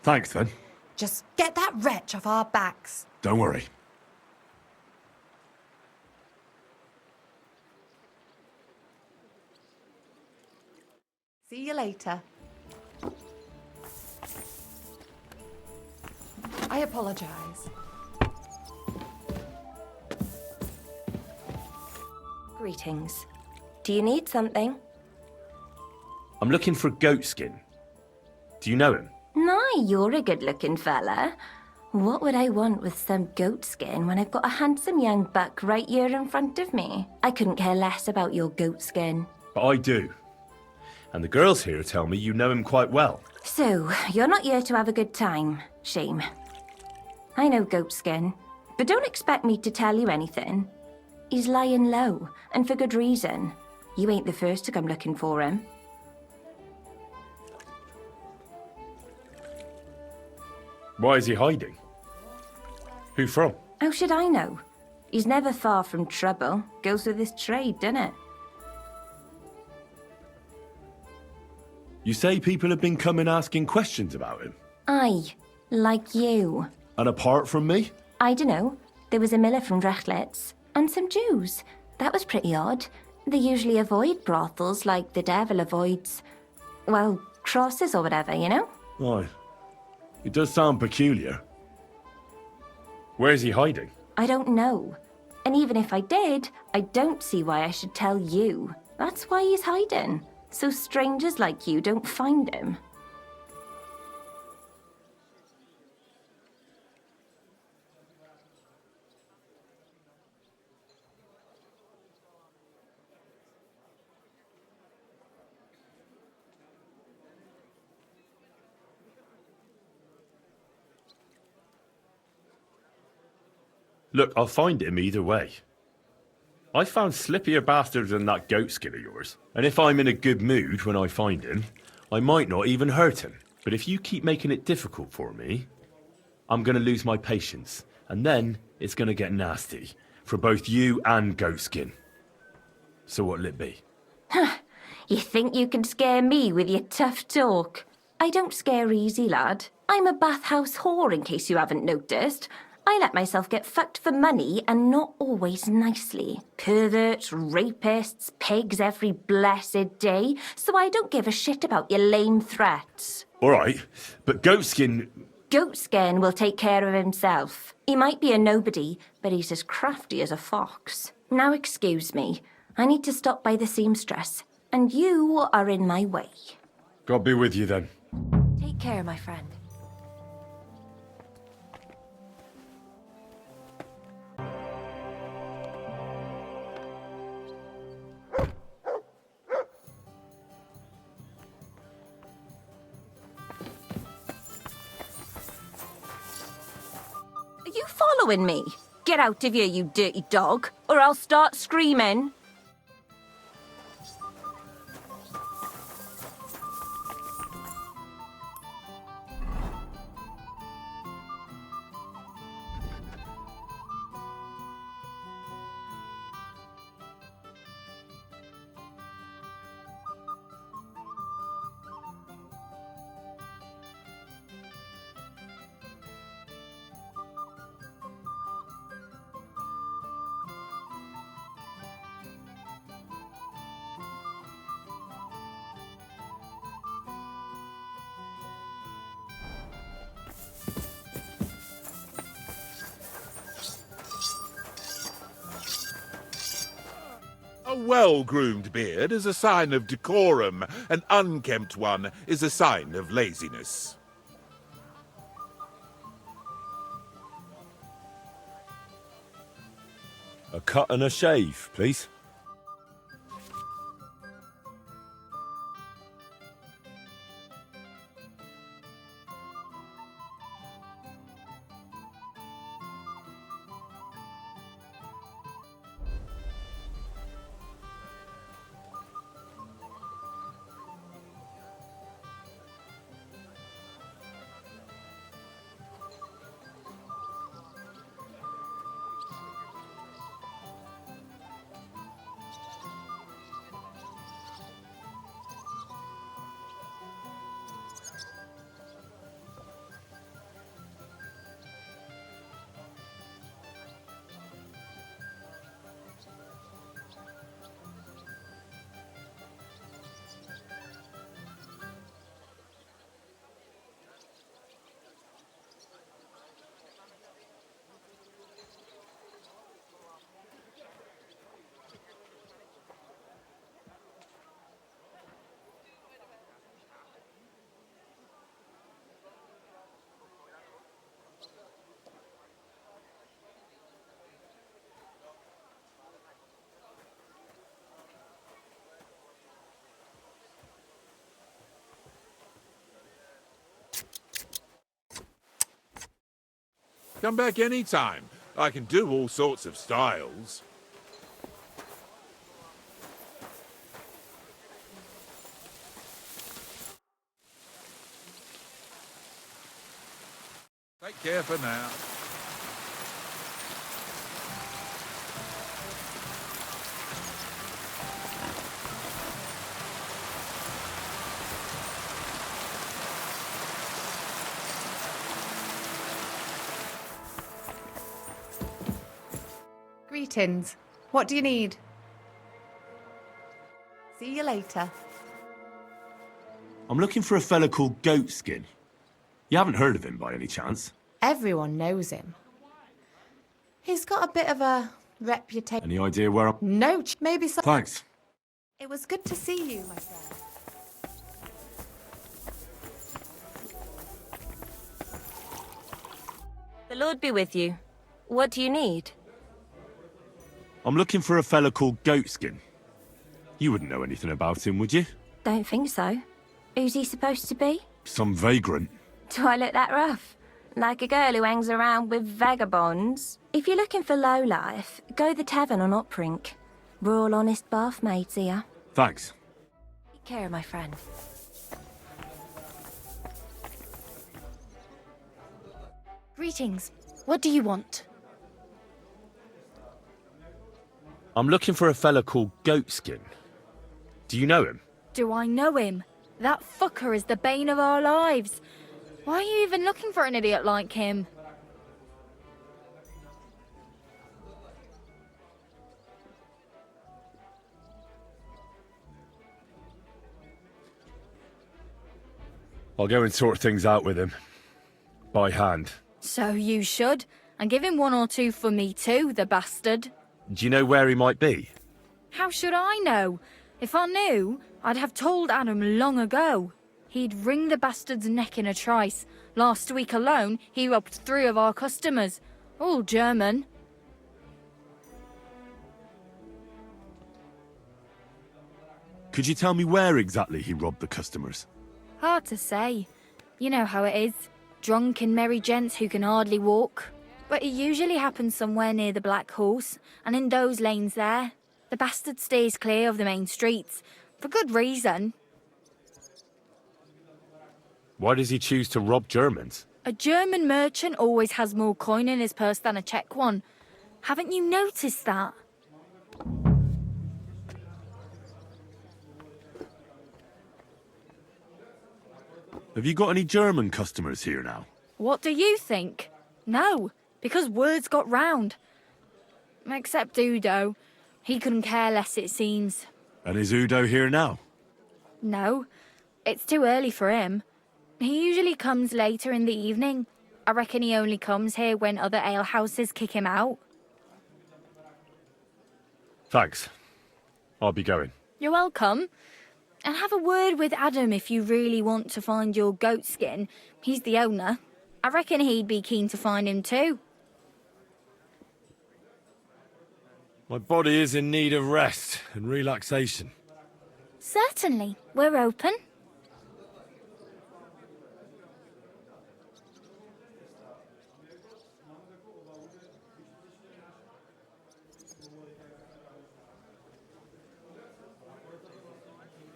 Thanks then. Just get that wretch off our backs. Don't worry. See you later. I apologize. Greetings. Do you need something? I'm looking for Goatskin. Do you know him? Nay, you're a good-looking fella. What would I want with some goat skin when I've got a handsome young buck right here in front of me? I couldn't care less about your goat skin. But I do. And the girls here tell me you know him quite well. So, you're not here to have a good time. Shame. I know Goatskin, but don't expect me to tell you anything. He's lying low, and for good reason. You ain't the first to come looking for him. Why is he hiding? Who from? How should I know? He's never far from trouble. Goes with his trade, doesn't it? You say people have been coming asking questions about him? Aye, like you. And apart from me? I dunno. There was a miller from Rechlitz, and some Jews. That was pretty odd. They usually avoid brothels like the devil avoids, well, crosses or whatever, you know? Right. It does sound peculiar. Where's he hiding? I don't know. And even if I did, I don't see why I should tell you. That's why he's hiding. So strangers like you don't find him. Look, I'll find him either way. I found slippier bastards than that goatskin of yours. And if I'm in a good mood when I find him, I might not even hurt him. But if you keep making it difficult for me, I'm going to lose my patience. And then it's going to get nasty. For both you and Goatskin. So what'll it be? You think you can scare me with your tough talk? I don't scare easy, lad. I'm a bathhouse whore, in case you haven't noticed. I let myself get fucked for money, and not always nicely. Perverts, rapists, pigs every blessed day, so I don't give a shit about your lame threats. Alright, but Goatskin... Goatskin will take care of himself. He might be a nobody, but he's as crafty as a fox. Now excuse me, I need to stop by the seamstress, and you are in my way. God be with you then. Take care, my friend. Are you following me? Get out of here, you dirty dog, or I'll start screaming. A well-groomed beard is a sign of decorum. An unkempt one is a sign of laziness. A cut and a shave, please. Come back any time. I can do all sorts of styles. Take care for now. Greetings. What do you need? See you later. I'm looking for a fella called Goatskin. You haven't heard of him by any chance? Everyone knows him. He's got a bit of a reputation. Any idea where I'm... No, maybe so. Thanks. It was good to see you, my friend. The Lord be with you. What do you need? I'm looking for a fella called Goatskin. You wouldn't know anything about him, would you? Don't think so. Who's he supposed to be? Some vagrant. Do I look that rough? Like a girl who hangs around with vagabonds? If you're looking for low life, go the tavern on Uprink. We're all honest bath maids here. Thanks. Take care, my friend. Greetings. What do you want? I'm looking for a fella called Goatskin. Do you know him? Do I know him? That fucker is the bane of our lives. Why are you even looking for an idiot like him? I'll go and sort things out with him. By hand. So you should. And give him 1 or 2 for me too, the bastard. Do you know where he might be? How should I know? If I knew, I'd have told Adam long ago. He'd wring the bastard's neck in a trice. Last week alone, he robbed 3 of our customers. All German. Could you tell me where exactly he robbed the customers? Hard to say. You know how it is. Drunken merry gents who can hardly walk. But it usually happens somewhere near the Black Horse, and in those lanes there. The bastard stays clear of the main streets. For good reason. Why does he choose to rob Germans? A German merchant always has more coin in his purse than a Czech one. Haven't you noticed that? Have you got any German customers here now? What do you think? No, because words got round. Except Udo. He couldn't care less, it seems. And is Udo here now? No, it's too early for him. He usually comes later in the evening. I reckon he only comes here when other alehouses kick him out. Thanks. I'll be going. You're welcome. And have a word with Adam if you really want to find your Goatskin. He's the owner. I reckon he'd be keen to find him too. My body is in need of rest and relaxation. Certainly. We're open.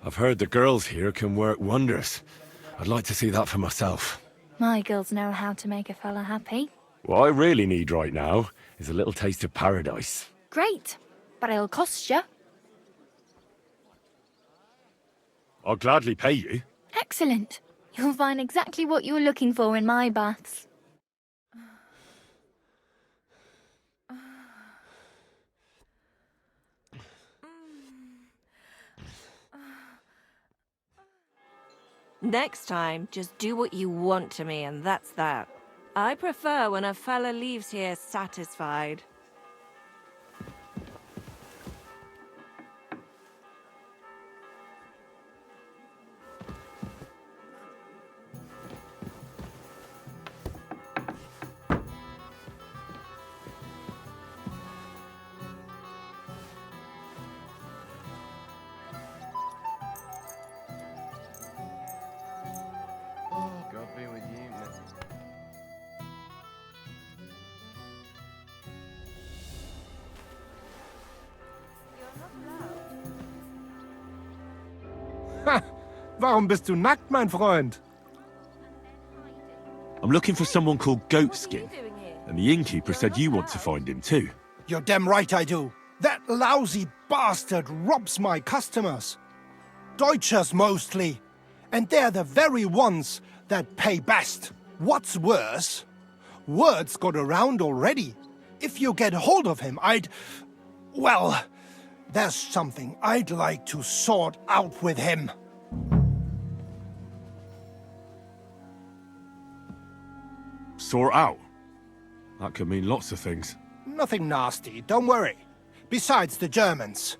I've heard the girls here can work wonders. I'd like to see that for myself. My girls know how to make a fella happy. What I really need right now is a little taste of paradise. Great, but it'll cost you. I'll gladly pay you. Excellent. You'll find exactly what you're looking for in my baths. Next time, just do what you want to me, and that's that. I prefer when a fella leaves here satisfied. God be with you. Warum bist du nackt, mein Freund? I'm looking for someone called Goatskin, and the innkeeper said you want to find him too. You're damn right I do. That lousy bastard robs my customers. Deutschers mostly. And they're the very ones that pay best. What's worse, word's got around already. If you get hold of him, well, there's something I'd like to sort out with him. Sort out? That could mean lots of things. Nothing nasty, don't worry. Besides the Germans.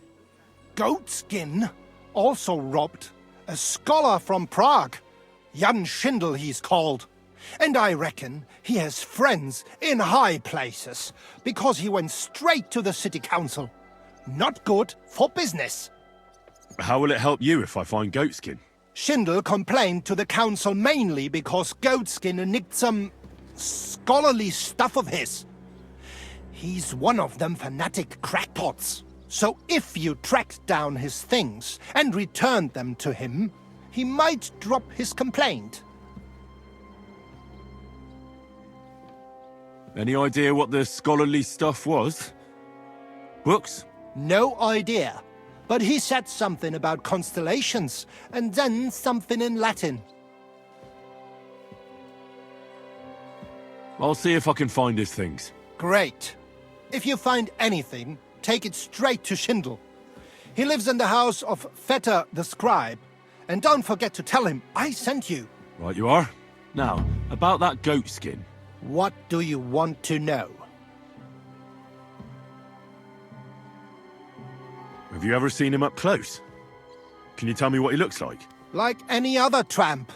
Goatskin also robbed a scholar from Prague. Jan Schindel he's called. And I reckon he has friends in high places, because he went straight to the city council. Not good for business. How will it help you if I find Goatskin? Schindel complained to the council mainly because Goatskin nicked some scholarly stuff of his. He's one of them fanatic crackpots. So if you tracked down his things and returned them to him, he might drop his complaint. Any idea what the scholarly stuff was? Books? No idea. But he said something about constellations, and then something in Latin. I'll see if I can find his things. Great. If you find anything, take it straight to Schindel. He lives in the house of Vetter the scribe. And don't forget to tell him I sent you. Right you are. Now, about that Goatskin. What do you want to know? Have you ever seen him up close? Can you tell me what he looks like? Like any other tramp.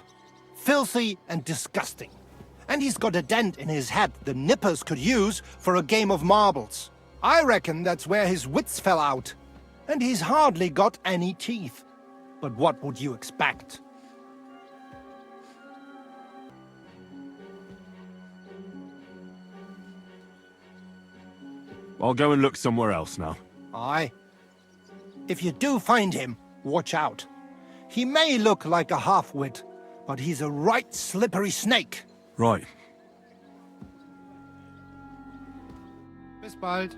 Filthy and disgusting. And he's got a dent in his head the nippers could use for a game of marbles. I reckon that's where his wits fell out. And he's hardly got any teeth. But what would you expect? I'll go and look somewhere else now. Aye. If you do find him, watch out. He may look like a half-wit, but he's a right slippery snake. Right. Bis bald.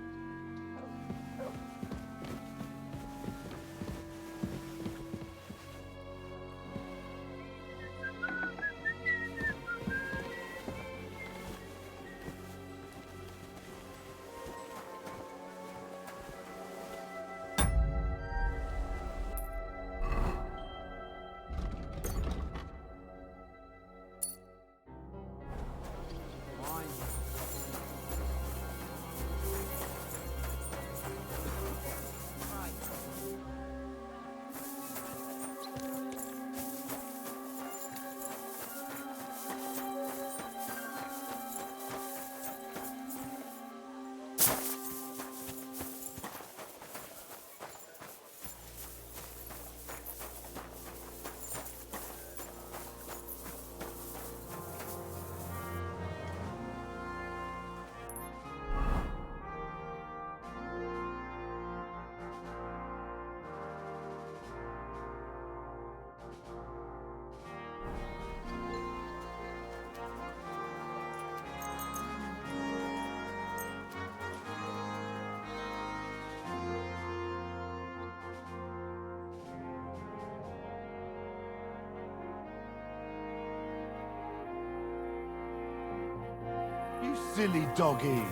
You silly doggy.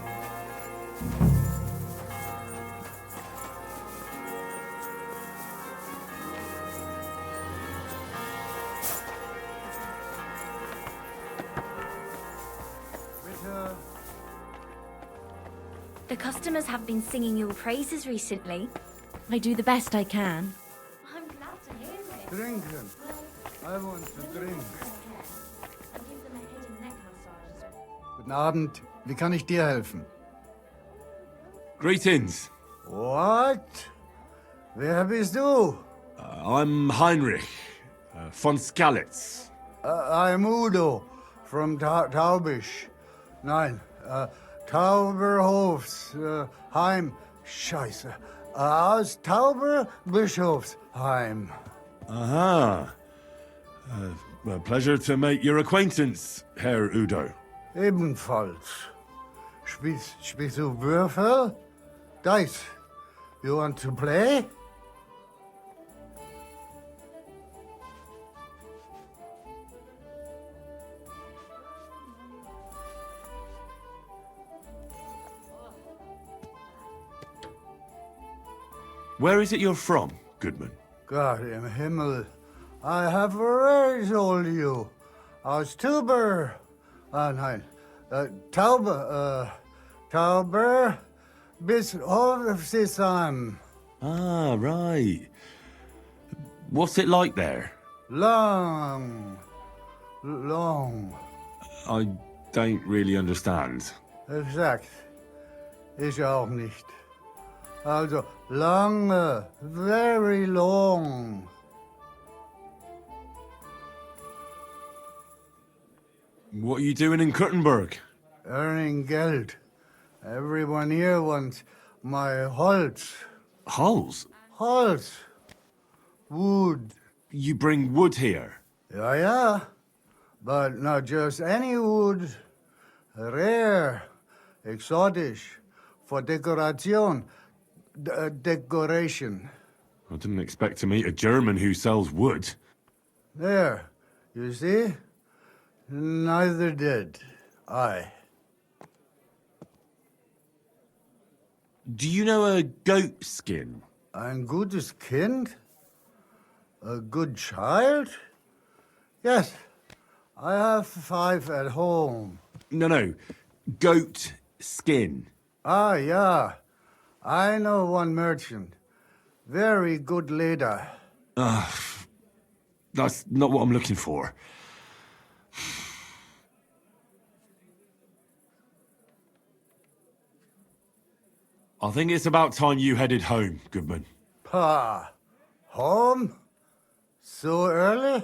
The customers have been singing your praises recently. I do the best I can. I'm glad to hear it. Trinken. I want to drink. Guten Abend. Wie kann ich dir helfen? Greetings. What? Wer bist du? I'm Heinrich von Skalitz. I'm Udo from Taubisch. Nein, Tauberhofs Heim. Scheiße. Aus Tauberbischofsheim. Aha. A pleasure to make your acquaintance, Herr Udo. Ebenfalls. Spielst du Würfel? Dice. You want to play? Where is it you're from, Goodman? God im Himmel. I have already told you. Aus Tauber. Nein. Tauber bis Hofsisheim. Ah, right. What's it like there? Long. I don't really understand. Exakt. Ich auch nicht. Also, lange, very long. What are you doing in Kuttenberg? Earning Geld. Everyone here wants my Holz. Hulls? Holz. Wood. You bring wood here? Yeah. But not just any wood. Rare. Exotisch. For decoration. Decoration. I didn't expect to meet a German who sells wood. There. You see? Neither did I. Do you know a goatskin? Ein gutes Kind? A good child? Yes. I have 5 at home. No. Goat skin. Ah, yeah. I know one merchant. Very good leader. That's not what I'm looking for. I think it's about time you headed home, Goodman. Pa. Home? So early?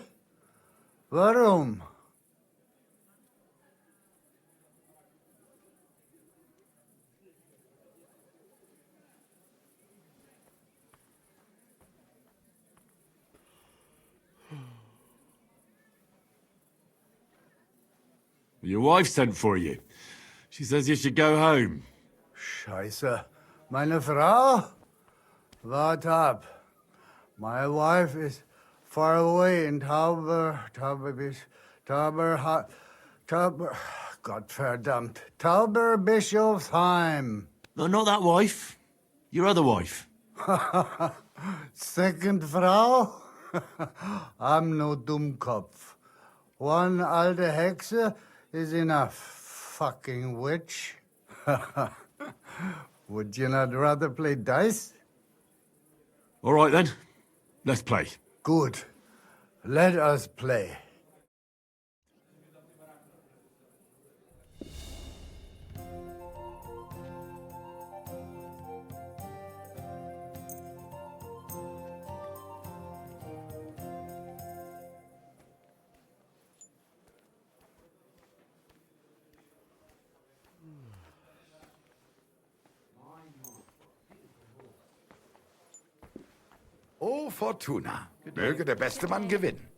Warum? Your wife sent for you. She says you should go home. Scheiße. Meine Frau? Wart ab. My wife is far away in Tauber, Gottverdammt, Tauber Bischofsheim. No, not that wife. Your other wife. Second Frau? I'm no Dummkopf. One alte Hexe is enough, fucking witch. Would you not rather play dice? All right then, let's play. Good. Let us play. Oh, Fortuna. Möge der beste Mann gewinnen.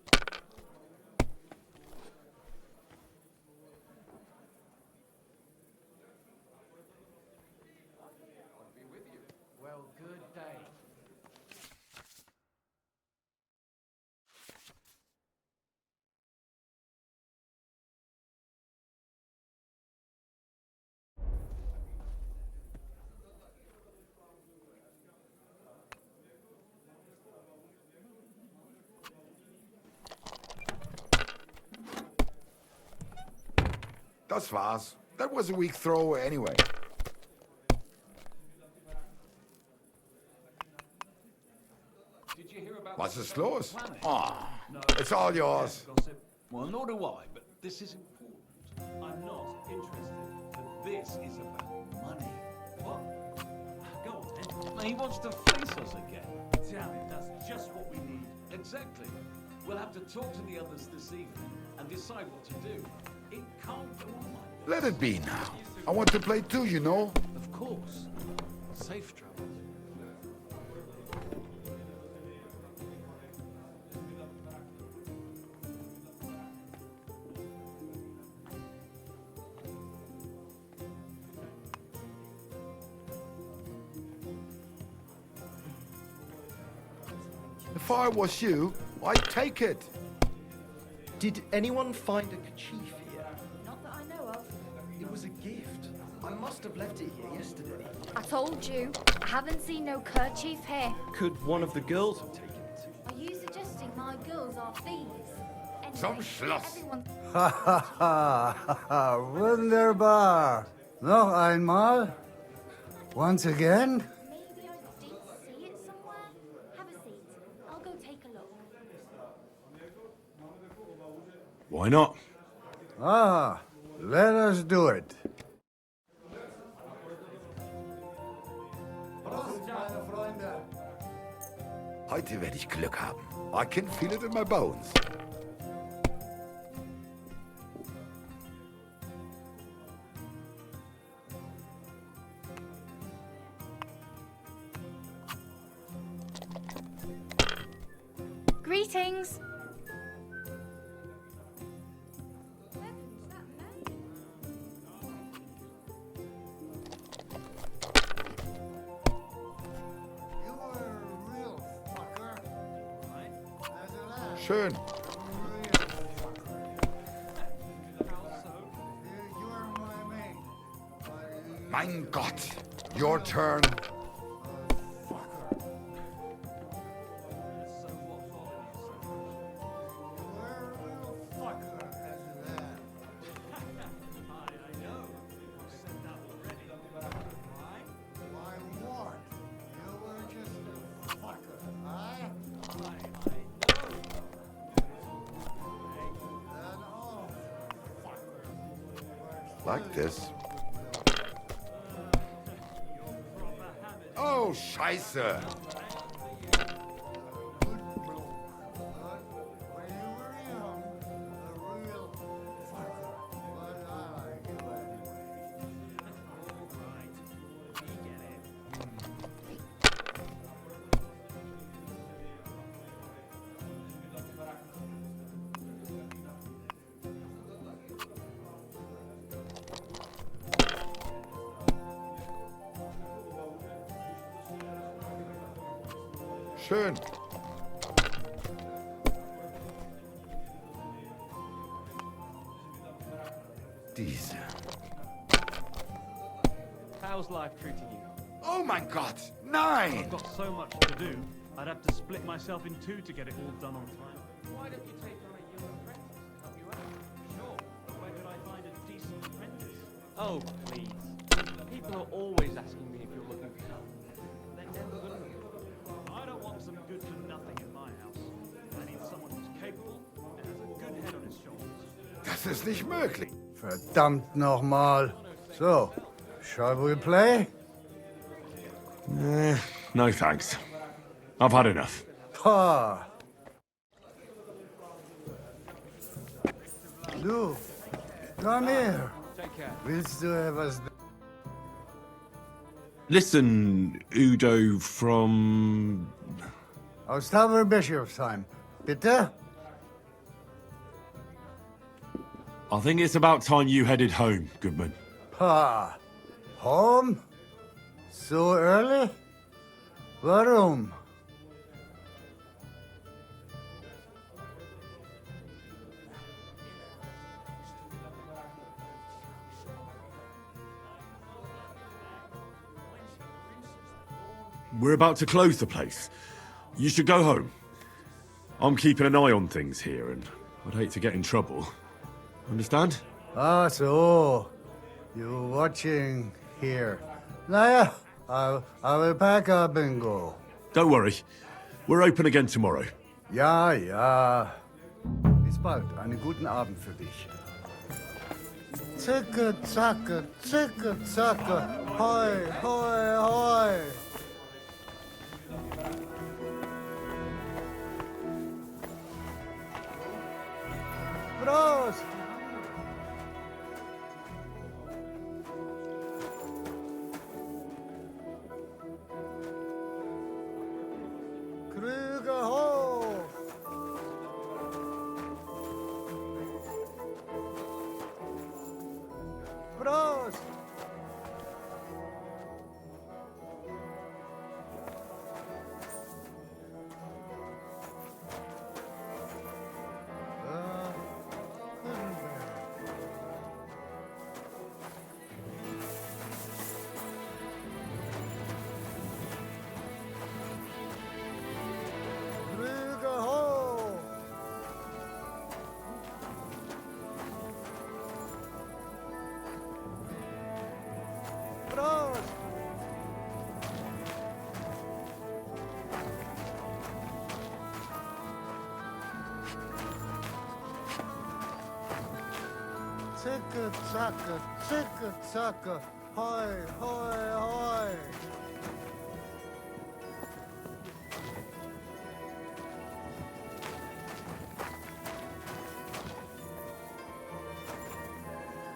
Das war's. That was a weak throw anyway. Was ist los? Ah, it's all yours. Well, nor do I, but this is important. I'm not interested, but this is about money. What? Go on, then. He wants to fleece us again. Damn it, that's just what we need. Exactly. We'll have to talk to the others this evening and decide what to do. It can't go on like this. Let it be now. I want to play too, you know. Of course. Safe travels. If I was you, I'd take it. Did anyone find a kerchief here? Not that I know of. It was a gift. I must have left it here yesterday. I told you, I haven't seen no kerchief here. Could one of the girls have taken it? Are you suggesting my girls are thieves? Zum Schloss. Ha ha ha ha! Wunderbar! Noch einmal? Once again? Maybe I did see it somewhere. Have a seat. I'll go take a look. Why not? Ah, let us do it. Heute werde ich Glück haben. I can feel it in my bones. Greetings. Schön. Mein Gott. Your turn. Like this. Oh, Scheiße. Schön. Diese. How's life treating you? Oh mein Gott, nein! I've got so much to do. I'd have to split myself in two to get it all done on time. Why don't you take on a young apprentice to help you out? Sure, but where could I find a decent apprentice? Oh, please. People are always asking me if you're looking for help. They're never good enough. I don't want some good for nothing in my house. I need someone who's capable and has a good head on his shoulders. Das ist nicht möglich. Verdammt nochmal. So, shall we play? No thanks. I've had enough. Ha! Du, come here. Willst du etwas... Listen, Udo from... Aus Tauberbischofsheim, bitte? I think it's about time you headed home, Goodman. Pa, home? So early? Warum? We're about to close the place. You should go home. I'm keeping an eye on things here, and I'd hate to get in trouble. Understand? Ah, so. You're watching here. Naja, I will pack up and go. Don't worry. We're open again tomorrow. Ja, ja. Bis bald. Einen guten Abend für dich. Zicke, zacke, zicke, zacke. Hoi, hoi, hoi. Prost! Krüge hoch! Prost! Ticka-tacka, ticka-tacka, hoy, hoy, hoy.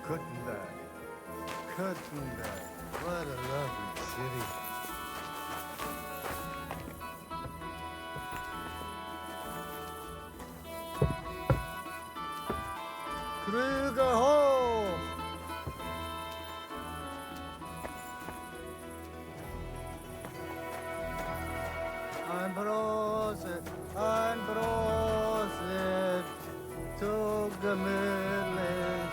Kuttenberg. Kuttenberg. What a lovely city. Krüger hoch! Ein Prosit, zu gemütlich.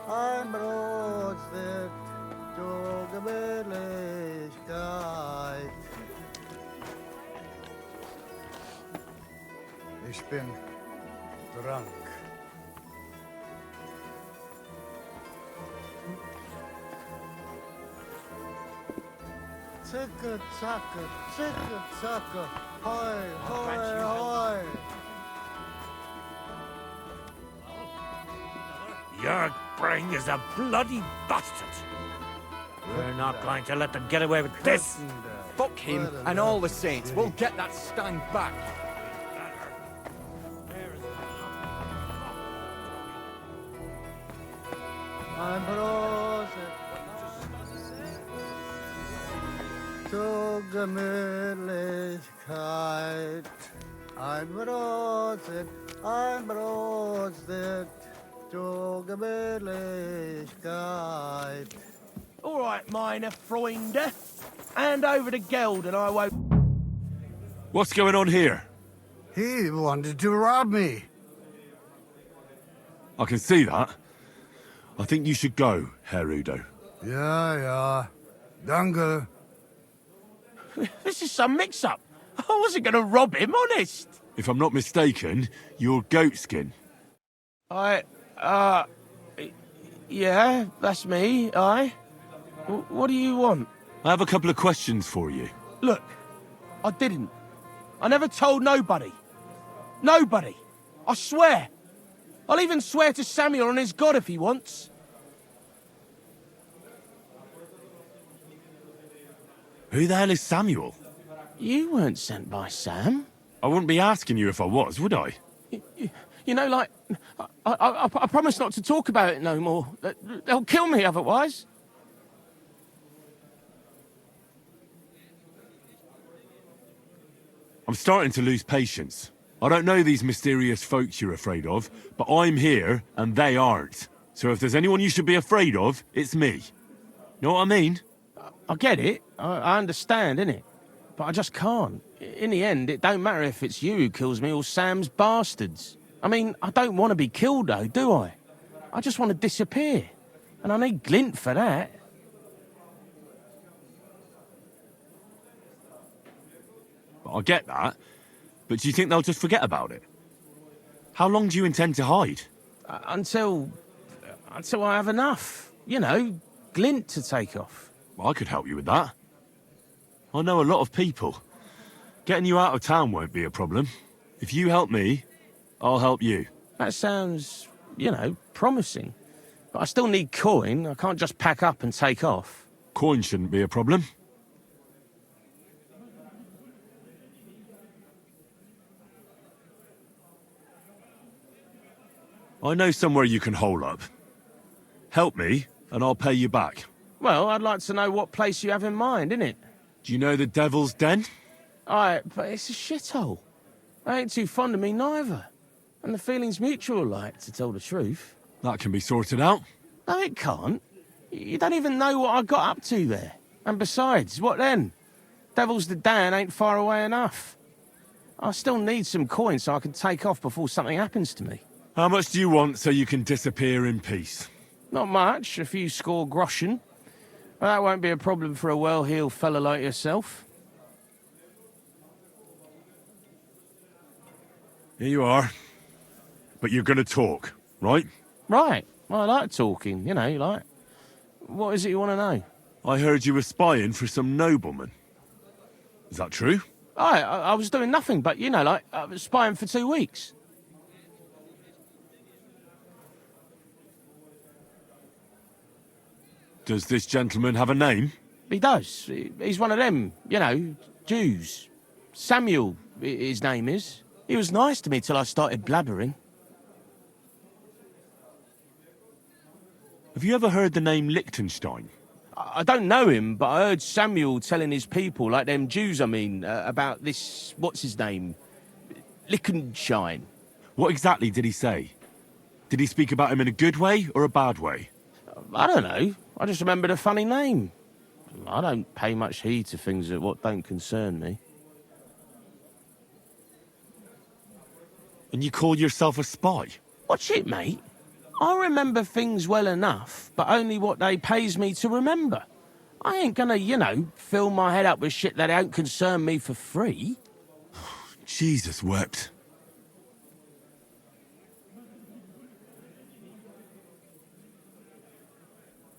Ein Prosit, zu Gemütlichkeit. Ich bin krank. Ticka-tacka, ticka-tacka, hoi, hoi, hoi. Your brain is a bloody bastard. We're not going to let them get away with this. Fuck him and all the saints. We'll get that stang back. Ein Prosit zu Gemütlichkeit. Ein Prosit zu Gemütlichkeit. All right, minor Freunde. Hand over the geld and I won't... What's going on here? He wanted to rob me. I can see that. I think you should go, Herr Udo. Ja. Danke. This is some mix-up. I wasn't going to rob him, honest. If I'm not mistaken, you're Goatskin. Yeah, that's me, What do you want? I have a couple of questions for you. Look, I didn't. I never told nobody. Nobody. I swear. I'll even swear to Samuel on his God if he wants. Who the hell is Samuel? You weren't sent by Sam. I wouldn't be asking you if I was, would I? You know, like, I promise not to talk about it no more. They'll kill me otherwise. I'm starting to lose patience. I don't know these mysterious folks you're afraid of, but I'm here and they aren't. So if there's anyone you should be afraid of, it's me. Know what I mean? I get it. I understand, innit? But I just can't. In the end, it don't matter if it's you who kills me or Sam's bastards. I mean, I don't want to be killed, though, do I? I just want to disappear. And I need Glint for that. I get that, but do you think they'll just forget about it? How long do you intend to hide? Until I have enough. You know, Glint to take off. Well, I could help you with that. I know a lot of people. Getting you out of town won't be a problem. If you help me, I'll help you. That sounds, you know, promising. But I still need coin. I can't just pack up and take off. Coin shouldn't be a problem. I know somewhere you can hole up. Help me, and I'll pay you back. Well, I'd like to know what place you have in mind, innit? Do you know the Devil's Den? Aye, but it's a shithole. They ain't too fond of me neither. And the feeling's mutual, like, to tell the truth. That can be sorted out. No, it can't. You don't even know what I got up to there. And besides, what then? Devil's the Den ain't far away enough. I still need some coin so I can take off before something happens to me. How much do you want so you can disappear in peace? Not much, a few score groschen. But that won't be a problem for a well-heeled fella like yourself. Here you are. But you're gonna talk, right? Right. Well, I like talking, you know, like... What is it you want to know? I heard you were spying for some nobleman. Is that true? I was doing nothing but, you know, like, I was spying for 2 weeks. Does this gentleman have a name? He does. He's one of them, you know, Jews. Samuel, his name is. He was nice to me till I started blabbering. Have you ever heard the name Liechtenstein? I don't know him, but I heard Samuel telling his people, like them Jews, I mean, about this, what's his name? Liechtenstein. What exactly did he say? Did he speak about him in a good way or a bad way? I don't know. I just remembered a funny name. I don't pay much heed to things that what don't concern me. And you call yourself a spy? Watch it, mate. I remember things well enough, but only what they pays me to remember. I ain't gonna, you know, fill my head up with shit that don't concern me for free. Jesus wept.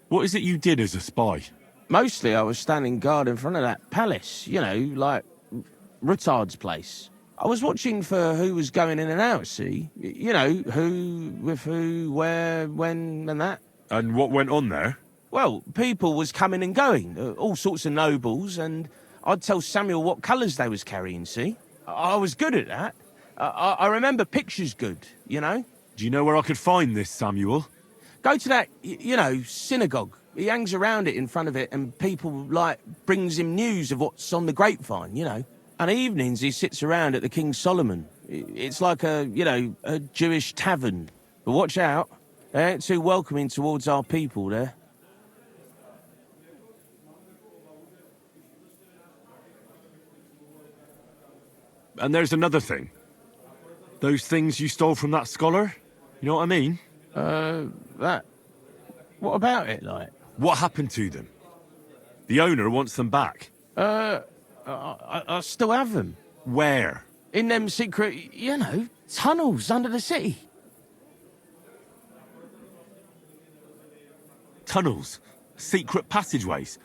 What is it you did as a spy? Mostly I was standing guard in front of that palace, you know, like Rutard's place. I was watching for who was going in and out, see? You know, who, with who, where, when, and that. And what went on there? Well, people was coming and going, all sorts of nobles, and I'd tell Samuel what colours they was carrying, see? I was good at that. I remember pictures good, you know? Do you know where I could find this Samuel? Go to that, you know, synagogue. He hangs around it in front of it, and people, like, brings him news of what's on the grapevine, you know? And evenings he sits around at the King Solomon. It's like a, you know, a Jewish tavern. But watch out, they ain't too welcoming towards our people there. And there's another thing. Those things you stole from that scholar? You know what I mean? That... What about it, like? What happened to them? The owner wants them back. I still have them. Where? In them secret, you know, tunnels under the city. Tunnels? Secret passageways?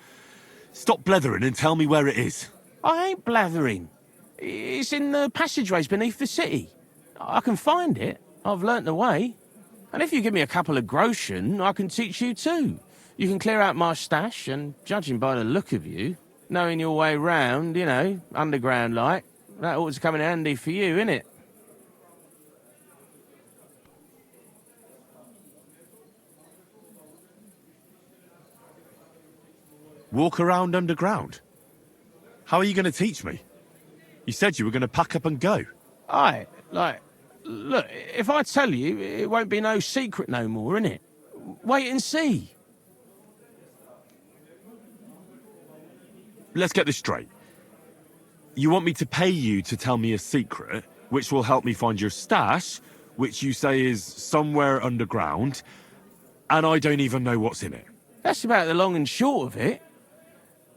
Stop blethering and tell me where it is. I ain't blathering. It's in the passageways beneath the city. I can find it. I've learnt the way. And if you give me a couple of groschen, I can teach you too. You can clear out my stash, and judging by the look of you, knowing your way round, you know, underground like, that ought to come in handy for you, innit? Walk around underground? How are you going to teach me? You said you were going to pack up and go. Aye, like, look, if I tell you, it won't be no secret no more, innit? Wait and see. Let's get this straight. You want me to pay you to tell me a secret, which will help me find your stash, which you say is somewhere underground, and I don't even know what's in it. That's about the long and short of it.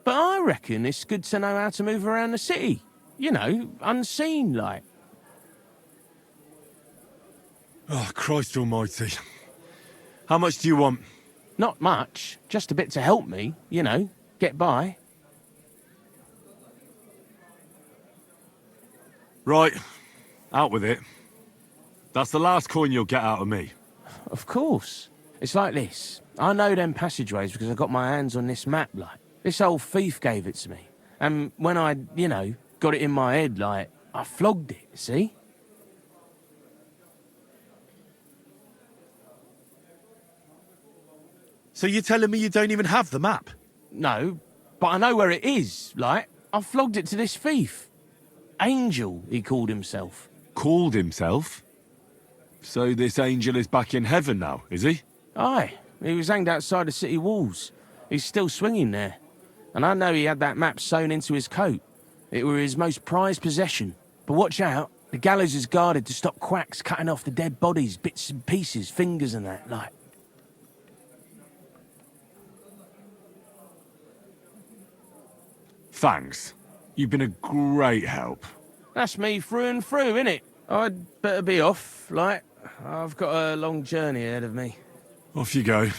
But I reckon it's good to know how to move around the city. You know, unseen, like. Oh, Christ almighty. How much do you want? Not much. Just a bit to help me, you know, get by. Right. Out with it. That's the last coin you'll get out of me. Of course. It's like this. I know them passageways because I got my hands on this map, like. This old thief gave it to me. And when I, you know, got it in my head, like, I flogged it, see? So you're telling me you don't even have the map? No, but I know where it is, like. I flogged it to this thief. Angel, he called himself. Called himself? So this angel is back in heaven now, is he? Aye, he was hanged outside the city walls. He's still swinging there. And I know he had that map sewn into his coat. It were his most prized possession. But watch out, the gallows is guarded to stop quacks cutting off the dead bodies, bits and pieces, fingers and that, like. Thanks. You've been a great help. That's me through and through, innit? I'd better be off, like. I've got a long journey ahead of me. Off you go.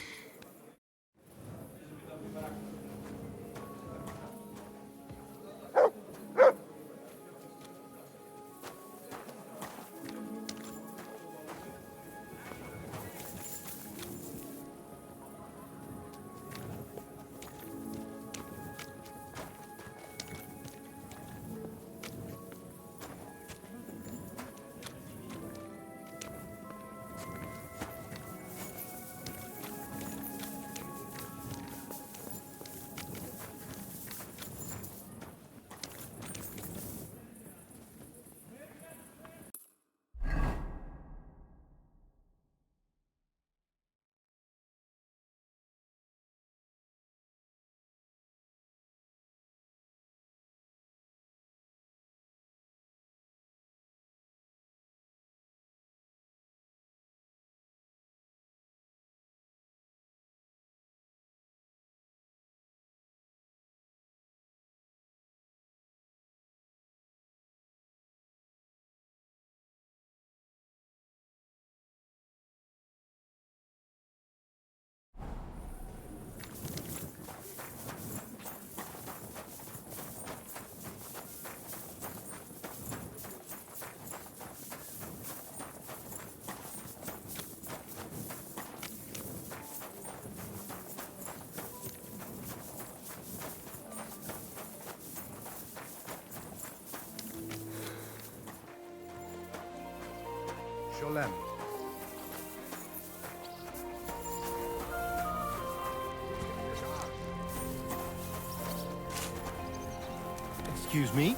Sholem. Excuse me?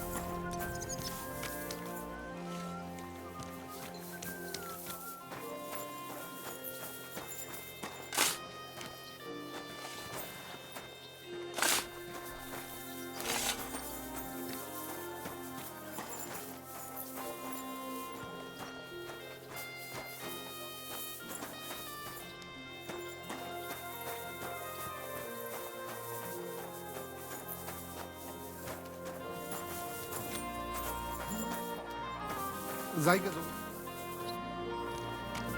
Sei gesund.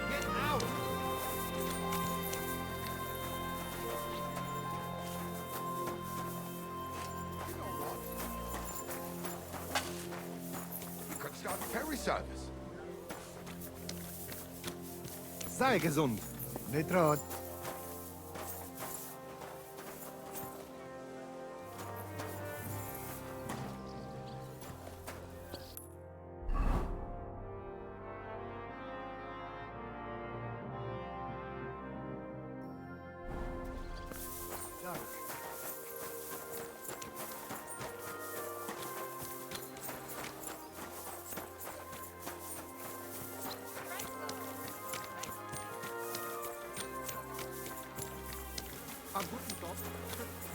Get out! We could start a ferry service. Sei gesund. Nicht rot. Am guten Tag.